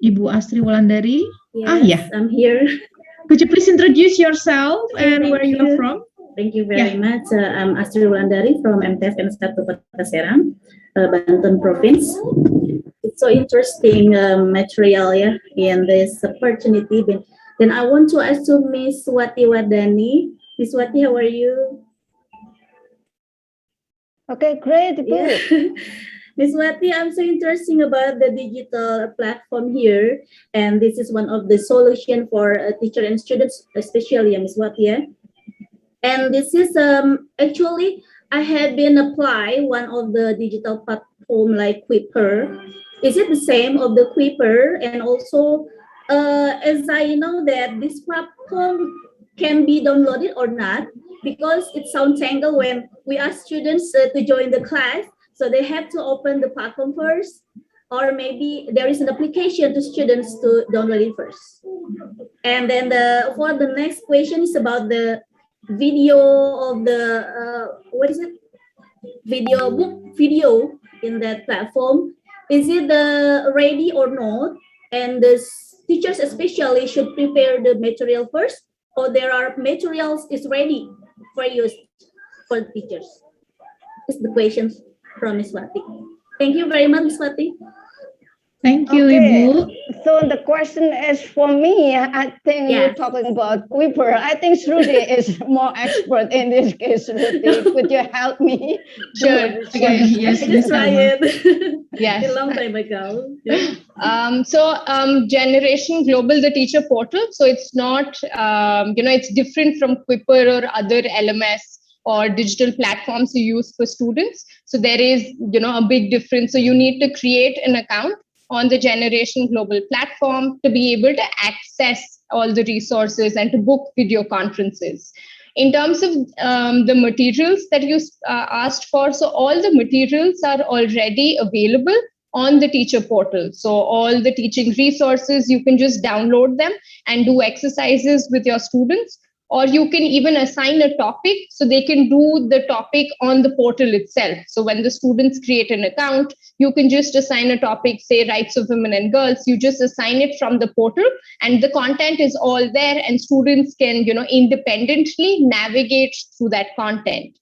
Ibu Astri Wulandari. Yes, I'm here. Could you please introduce yourself and where you are from? Thank you very much. I'm Astri Wulandari from MTF M1 Kota Serang, Banten Province. It's so interesting material in this opportunity. Then I want to ask to Miss Wati Wardani. Miss Wati, how are you? Okay, great, good. Yeah. Miss Wati, I'm so interested about the digital platform here, and this is one of the solution for teacher and students, especially Miss Wati. And this is actually I have been apply one of the digital platform like Quipper. Is it the same of the Quipper? And also, as I know that this platform can be downloaded or not, because it sounds tangled when we ask students to join the class. So they have to open the platform first, or maybe there is an application to students to download it first. And then for the next question is about the video of the, video in that platform. Is it ready or not? And the teachers especially should prepare the material first, or there are materials is ready for use for the teachers? Is the questions from Ms. Wati. Thank you very much, Ms. Wati. Thank you, Ibu. So the question is for me. I think you're talking about Quipper. I think Shruti is more expert in this case. Shruti, could you help me? Sure. Okay. Yes, I just tried it. Yes. A long time ago. Generation Global, the teacher portal. So it's not, it's different from Quipper or other LMS or digital platforms you use for students. So there is, a big difference. So you need to create an account on the Generation Global platform to be able to access all the resources and to book video conferences. In terms of the materials that you asked for, so all the materials are already available on the teacher portal. So all the teaching resources, you can just download them and do exercises with your students. or you can even assign a topic so they can do the topic on the portal itself. So when the students create an account, you can just assign a topic, say rights of women and girls. You just assign it from the portal and the content is all there, and students can, independently navigate through that content.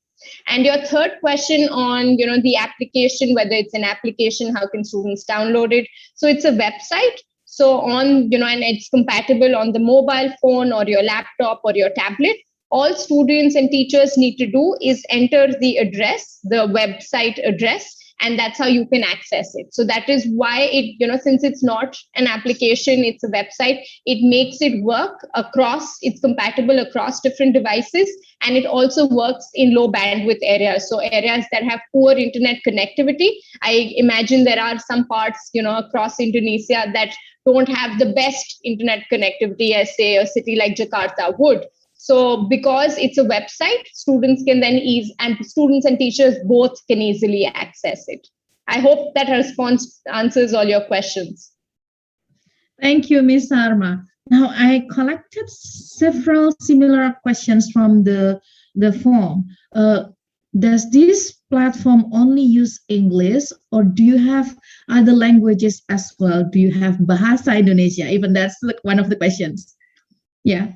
And your third question on, the application, whether it's an application, how can students download it? So it's a website. So and it's compatible on the mobile phone or your laptop or your tablet. All students and teachers need to do is enter the address, the website address, and that's how you can access it. So that is why it, since it's not an application, it's a website, it makes it work across, it's compatible across different devices, and it also works in low bandwidth areas. So areas that have poor internet connectivity, I imagine there are some parts, across Indonesia that don't have the best internet connectivity as, say, a city like Jakarta would. So because it's a website, students can then students and teachers both can easily access it. I hope that response answers all your questions. Thank you, Ms. Sarma. Now, I collected several similar questions from the form. Does this platform only use English, or do you have other languages as well? Do you have Bahasa Indonesia? Even that's one of the questions. Yeah.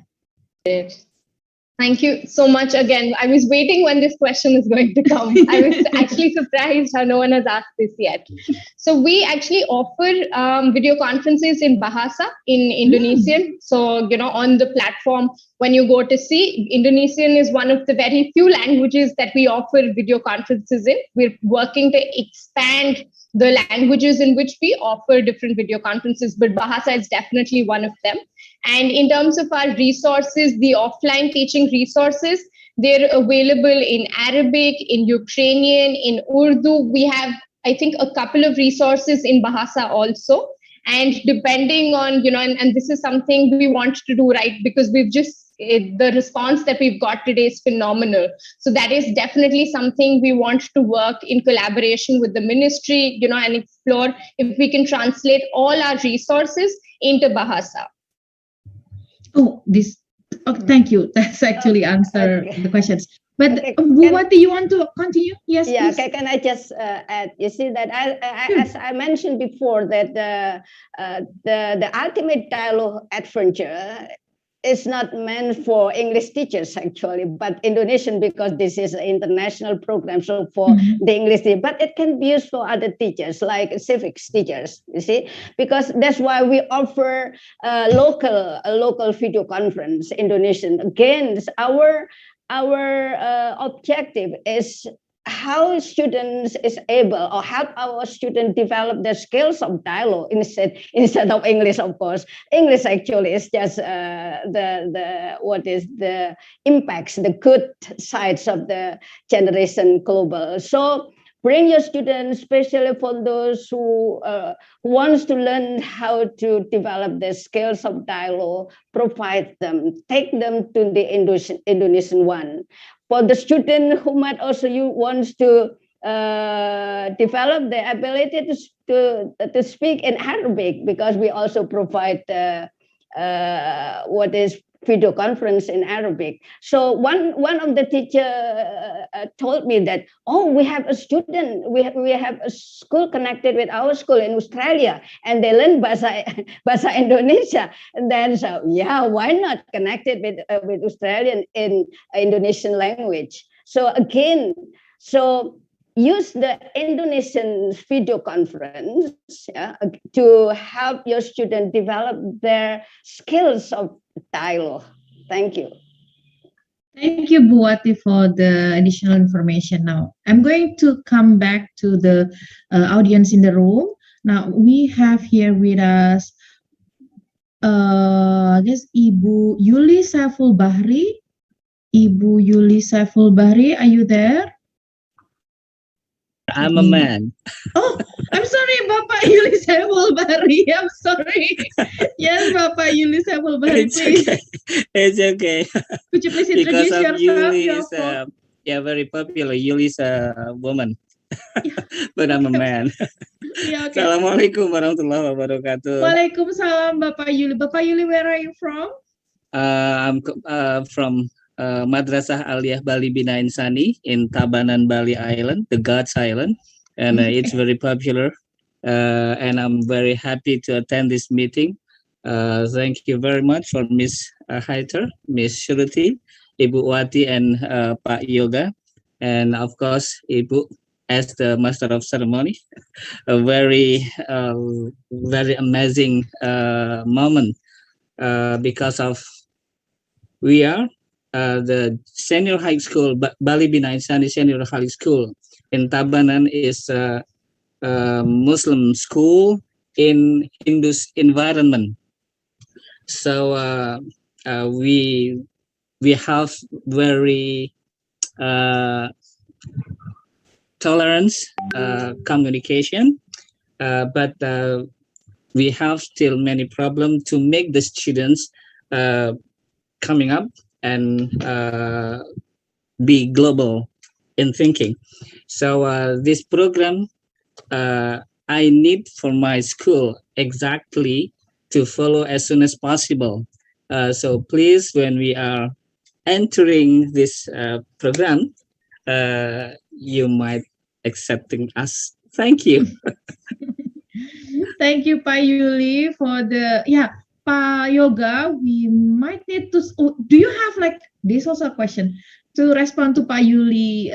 Thank you so much again. I was waiting when this question is going to come. I was actually surprised how no one has asked this yet. So we actually offer video conferences in Bahasa, in Indonesian. So, on the platform, when you go to see, Indonesian is one of the very few languages that we offer video conferences in. We're working to expand the languages in which we offer different video conferences, but Bahasa is definitely one of them. And in terms of our resources, the offline teaching resources, they're available in Arabic, in Ukrainian, in Urdu. We have, I think, a couple of resources in Bahasa also. And depending on, and this is something we want to do, right? Because the response that we've got today is phenomenal. So that is definitely something we want to work in collaboration with the ministry, and explore if we can translate all our resources into Bahasa. Oh, thank you. That's actually answered the questions. But what do you want to continue? Yes, yeah, please. can I just add? You see that as I mentioned before, that the ultimate dialogue adventure is not meant for English teachers actually, but Indonesian, because this is an international program. So for the English teacher, but it can be used for other teachers like civics teachers. You see, because that's why we offer a local video conference Indonesian. Again, our objective is how students is able, or help our students develop the skills of dialogue instead of English. Of course, English actually is just what is the impacts, the good sides of the generation global. So bring your students, especially for those who wants to learn how to develop the skills of dialogue, provide them, take them to the Indonesian one. For the student who might also wants to develop the ability to speak in Arabic, because we also provide what is video conference in Arabic. So one of the teacher told me that, we have a student, we have a school connected with our school in Australia, and they learn Bahasa Indonesia. And then so why not connected with Australian in Indonesian language? So again, use the Indonesian video conference to help your student develop their skills of dialogue. Thank you. Thank you, Buati, for the additional information. Now, I'm going to come back to the audience in the room. Now, we have here with us, I guess, Ibu Yuli Saiful Bahri. Ibu Yuli Saiful Bahri, are you there? I'm a man. Oh, I'm sorry, Bapak Yuli Saiful Bahri. I'm sorry. Yes, Bapak Yuli Saiful Bahri, please. Okay. It's okay. Could you please Because introduce of yourself? Yuli is very popular. Yuli is a woman, but I'm a man. Yeah, okay. Assalamualaikum warahmatullahi wabarakatuh. Waalaikumsalam, Bapak Yuli. Bapak Yuli, where are you from? I'm from Madrasah Aliyah Bali Bina Insani in Tabanan, Bali Island, the God's Island, and it's very popular. And I'm very happy to attend this meeting. Thank you very much for Miss Haiter, Miss Shruti, Ibu Wati, and Pak Yoga, and of course Ibu as the Master of Ceremony. A very amazing moment because of we are the senior high school, Bali Bina Insani Senior High School in Tabanan is a Muslim school in Hindu environment. So we have very tolerance communication, but we have still many problems to make the students coming up and be global in thinking. So this program I need for my school exactly to follow as soon as possible. So please, when we are entering this program, you might accepting us. Thank you. Thank you, Pak Yuli, for the Pak Yoga. We might need to. Do you have like this also a question to respond to Pak Yuli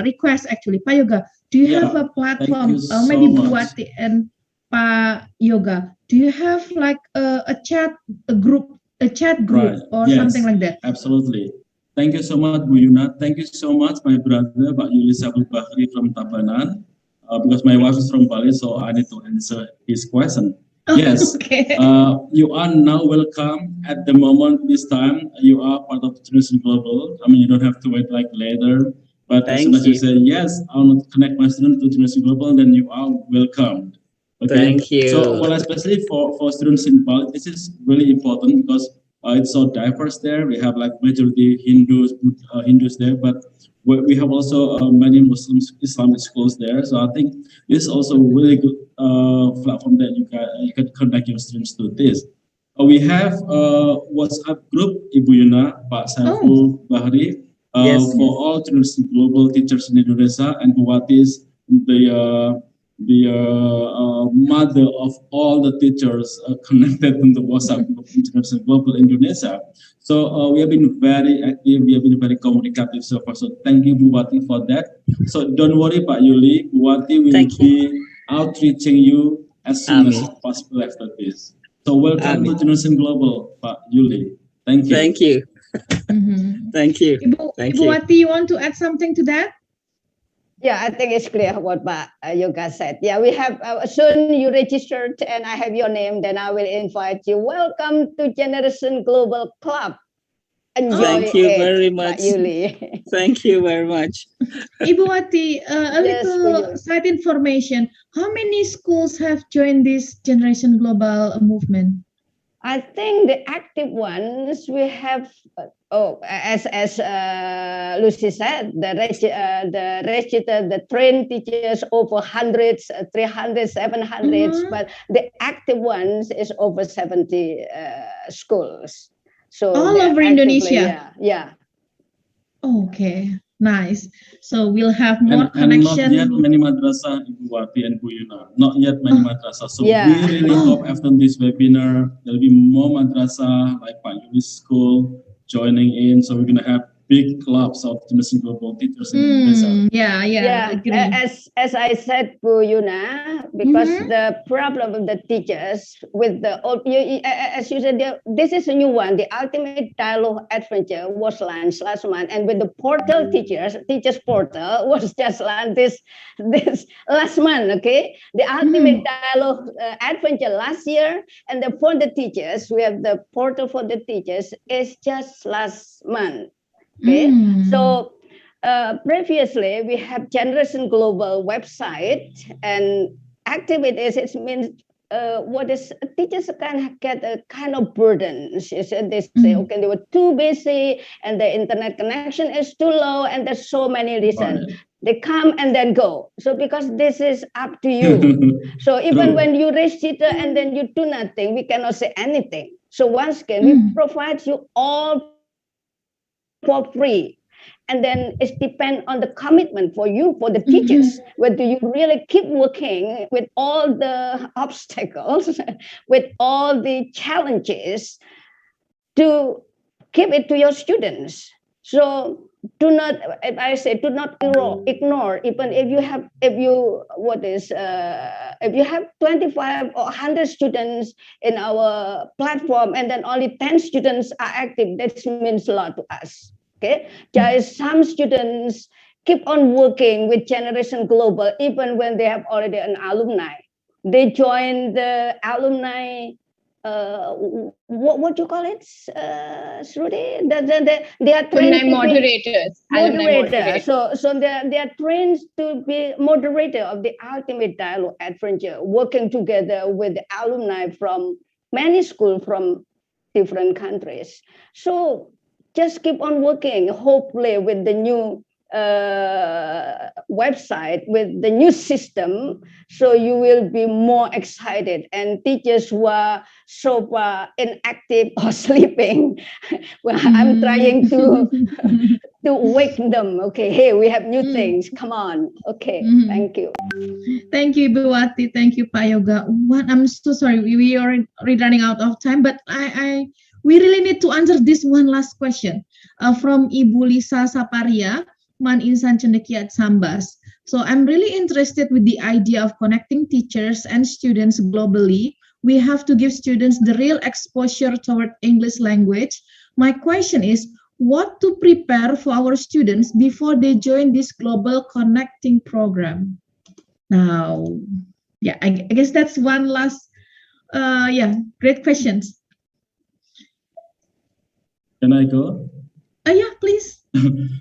request? Actually, Pak Yoga, do you have a platform? Maybe Buati and Pak Yoga, do you have like a chat group Right. or Yes, something like that? Absolutely. Thank you so much, Bu Yuna. Thank you so much, my brother, Pak Yuli Sabul Bahri from Tabanan. Because my wife is from Bali, so I need to answer his question. Yes, Okay. You are now welcome at the moment. This time, you are part of Generation Global. I mean, you don't have to wait like later. But as soon as you say yes, I want to connect my student to Generation Global, then you are welcome. Okay. Thank you. So, well, especially for students in Bali, this is really important because it's so diverse there. We have like majority Hindus there, but we have also many Muslims, Islamic schools there. So I think this is also a really good platform that you can connect your students to this. We have WhatsApp group Ibu Yuna, Pak Saiful Bahri, for all Generation Global teachers in Indonesia, and Buwati is the mother of all the teachers connected in the WhatsApp group International Global Indonesia. So we have been very active, we have been very communicative so far. So thank you, Buwati, for that. So don't worry, Pak Yuli, Buwati will be outreaching you as soon as possible after this. So welcome to Generation Global, Pak Yuli. Thank you. Thank you. Thank you. Ibu Wati, you want to add something to that? Yeah, I think it's clear what Pak Yoga said. Yeah, we have soon you registered and I have your name, then I will invite you. Welcome to Generation Global Club. Enjoy Thank you it, very much. Pak Yuli. Thank you very much. Ibu Wati, a little side information. How many schools have joined this Generation Global movement? I think the active ones we have. As Lucy said, the registered, the trained teachers over hundreds, 300, 700, but the active ones is over 70 schools. So all over Indonesia. Yeah. Okay, nice. So we'll have more connection. And not yet many madrasah, Ibu Wati and Bu Yuna. Not yet many madrasah. So we really hope after this webinar, there'll be more madrasah like Pak Yuli's school joining in. So we're going to have big clubs of Generation Global teachers in Indonesia. Yeah. As I said, Bu Yuna, because the problem of the teachers with the old, as you said, this is a new one. The Ultimate Dialogue Adventure was launched last month, and with the portal teachers portal was just launched this last month. Okay, the Ultimate Dialogue Adventure last year, and for the teachers, we have the portal for the teachers is just last month. Okay, so previously we have Generation Global website and activities. It means what is teachers can get a kind of burden. They say, okay, they were too busy and the internet connection is too low, and there's so many reasons. Right. They come and then go. So because this is up to you. So even when you register and then you do nothing, we cannot say anything. So once again, we provide you all for free. And then it depends on the commitment for you, for the teachers, whether you really keep working with all the obstacles, with all the challenges to give it to your students. So do not, I say, do not ignore, even if you have, if you have 25 or 100 students in our platform, and then only 10 students are active, that means a lot to us. Okay, there is some students keep on working with Generation Global, even when they have already an alumni. They join the alumni. What do you call it, Shruti? They are trained moderators. Moderator. So they are trained to be moderator of the Ultimate Dialogue Adventure, working together with the alumni from many schools from different countries. So just keep on working, hopefully with the new website, with the new system, so you will be more excited. And teachers who are so far inactive or sleeping, well, I'm trying to wake them. Okay, hey, we have new things. Come on. Okay, thank you. Thank you, Ibu Wati. Thank you, Pak Yoga. I'm so sorry, we are running out of time, but we really need to answer this one last question from Ibu Lisa Saparia, Man Insan Cendekiat Sambas. So I'm really interested with the idea of connecting teachers and students globally. We have to give students the real exposure toward English language. My question is, what to prepare for our students before they join this global connecting program? Now, yeah, I guess that's one last, great questions. Can I go? Yeah, please.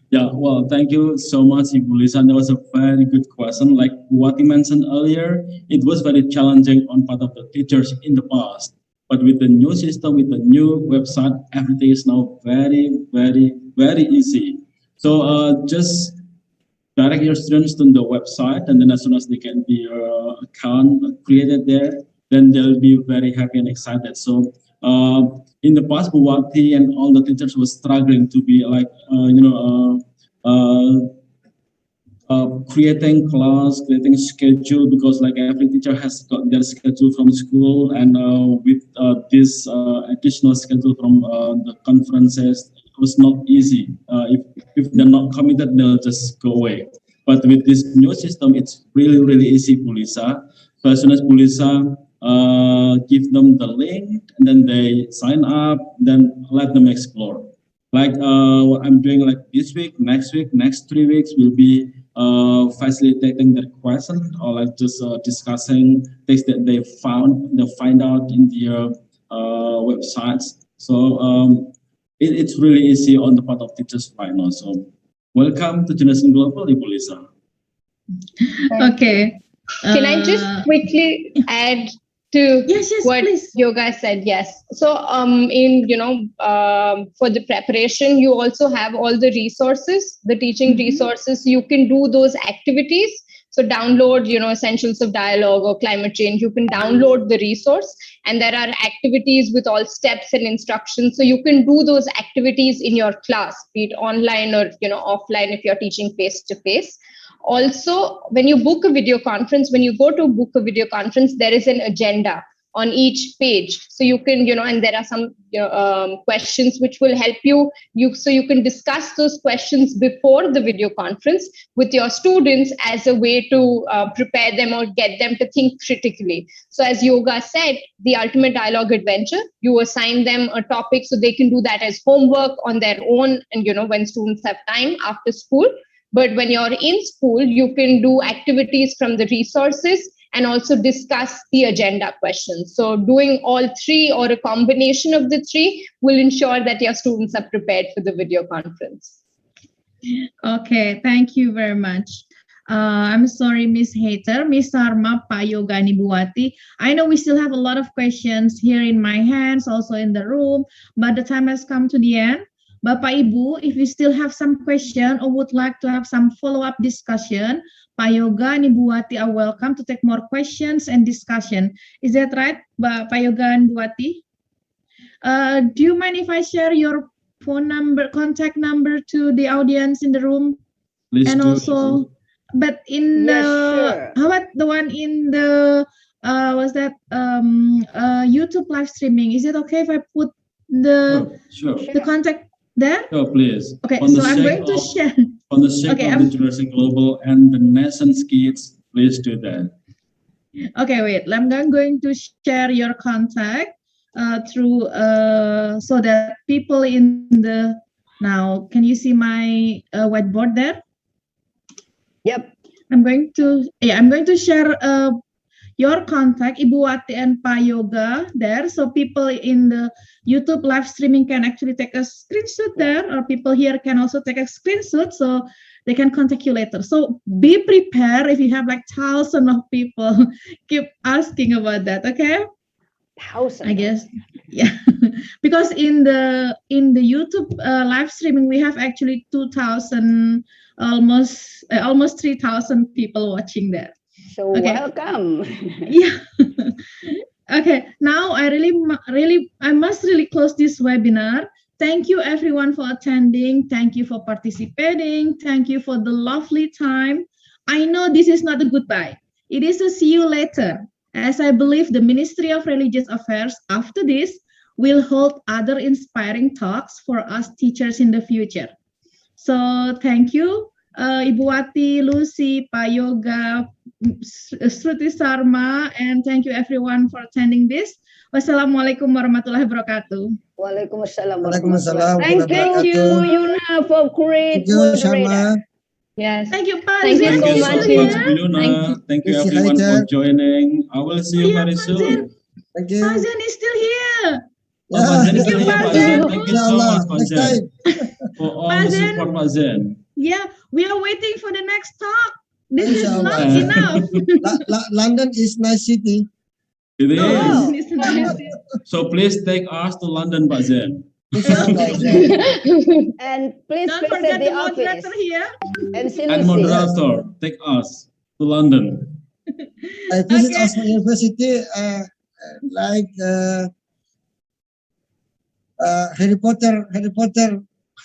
Yeah, well, thank you so much, Ibu Lisa. That was a very good question. Like what you mentioned earlier, it was very challenging on part of the teachers in the past. But with the new system, with the new website, everything is now very, very, very easy. So just direct your students to the website, and then as soon as they get their account created there, then they'll be very happy and excited. So in the past, Buwati and all the teachers were struggling to be like, creating class, creating schedule, because like every teacher has got their schedule from school, and with this additional schedule from the conferences, it was not easy. If they're not committed, they'll just go away. But with this new system, it's really, really easy, Pulisa. So as soon as Pulisa give them the link, and then they sign up, then let them explore. Like what I'm doing like this week, next 3 weeks, will be facilitating their question, or like just discussing things that they find out in their websites. So it's really easy on the part of teachers right now. So welcome to Generation Global, Ibu Lisa. Okay. Can I just quickly add to what please. Yoga said? Yes. So for the preparation, you also have all the resources, the teaching resources. You can do those activities. So download, Essentials of Dialogue or Climate Change. You can download the resource, and there are activities with all steps and instructions. So you can do those activities in your class, be it online or offline if you're teaching face to face. Also, when you book a video conference, when you go to book a video conference, there is an agenda on each page. So you can, and there are some questions which will help you. So you can discuss those questions before the video conference with your students as a way to prepare them or get them to think critically. So as Yoga said, the Ultimate Dialogue Adventure, you assign them a topic so they can do that as homework on their own, and when students have time after school. But when you're in school, you can do activities from the resources and also discuss the agenda questions. So doing all three or a combination of the three will ensure that your students are prepared for the video conference. Okay, thank you very much. I'm sorry, Miss Hater, Miss Sarma, Pak Yoga, and Ibu Wati. I know we still have a lot of questions here in my hands, also in the room, but the time has come to the end. Bapak Ibu, if you still have some question or would like to have some follow-up discussion, Pak Yoga and Ibu Wati are welcome to take more questions and discussion. Is that right, Pak Yoga and Ibu Wati? Do you mind if I share your phone number, contact number to the audience in the room? Please And do. also, but in Yes, the, sure. how about the one in the, was that YouTube live streaming? Is it okay if I put the Sure. the contact there? Sure, please. Okay, On the so I'm sake going to of share. on the sake Okay, of the Generation Global and the nation's kids, please do that. Okay, wait. I'm going to share your contact through so that people in the now. Can you see my whiteboard there? Yep. I'm going to share your contact, Ibu Wati and Pa Yoga there, so people in the YouTube live streaming can actually take a screenshot there, or people here can also take a screenshot, so they can contact you later. So be prepared if you have like thousands of people. Keep asking about that, okay? Thousand. I guess, yeah, because in the YouTube live streaming we have actually 2,000, almost 3,000 people watching there. So Okay. welcome. Yeah. Okay, now I I must really close this webinar. Thank you everyone for attending. Thank you for participating. Thank you for the lovely time. I know this is not a goodbye. It is a see you later, as I believe the Ministry of Religious Affairs after this will hold other inspiring talks for us teachers in the future. So thank you, Ibu Wati, Lucy, Pa Yoga, Sruti Sarma, and thank you everyone for attending this. Wassalamualaikum warahmatullahi wabarakatuh. Waalaikumsalam. Waalaikumsalam. Thank you, Yuna, for great Thank you, moderator. Shama. Yes. Thank you, Pa Thank you Zen. so Is much, still Thank here? you, Yuna. Thank you See you everyone for later. joining. I will see you Yeah, very Pa soon. Zen. Thank Pa you. Zen is still here. Oh, Pak Zen is still Thank you, here, Pak Pak Zen. Zen. Thank you so Inshallah. much, Pak Next Zen, time. for all Pak the Zen. support, Pak Zen. Yeah, we are waiting for the next talk. This is Inshallah. not enough. London is nice city. It is. Oh. This is nice. So please take us to London, Pak Zen. Inshallah. And please Don't visit forget the the office. moderator here. And see And Lucy. moderator, take us to London. I visit Okay. Oxford University like Harry Potter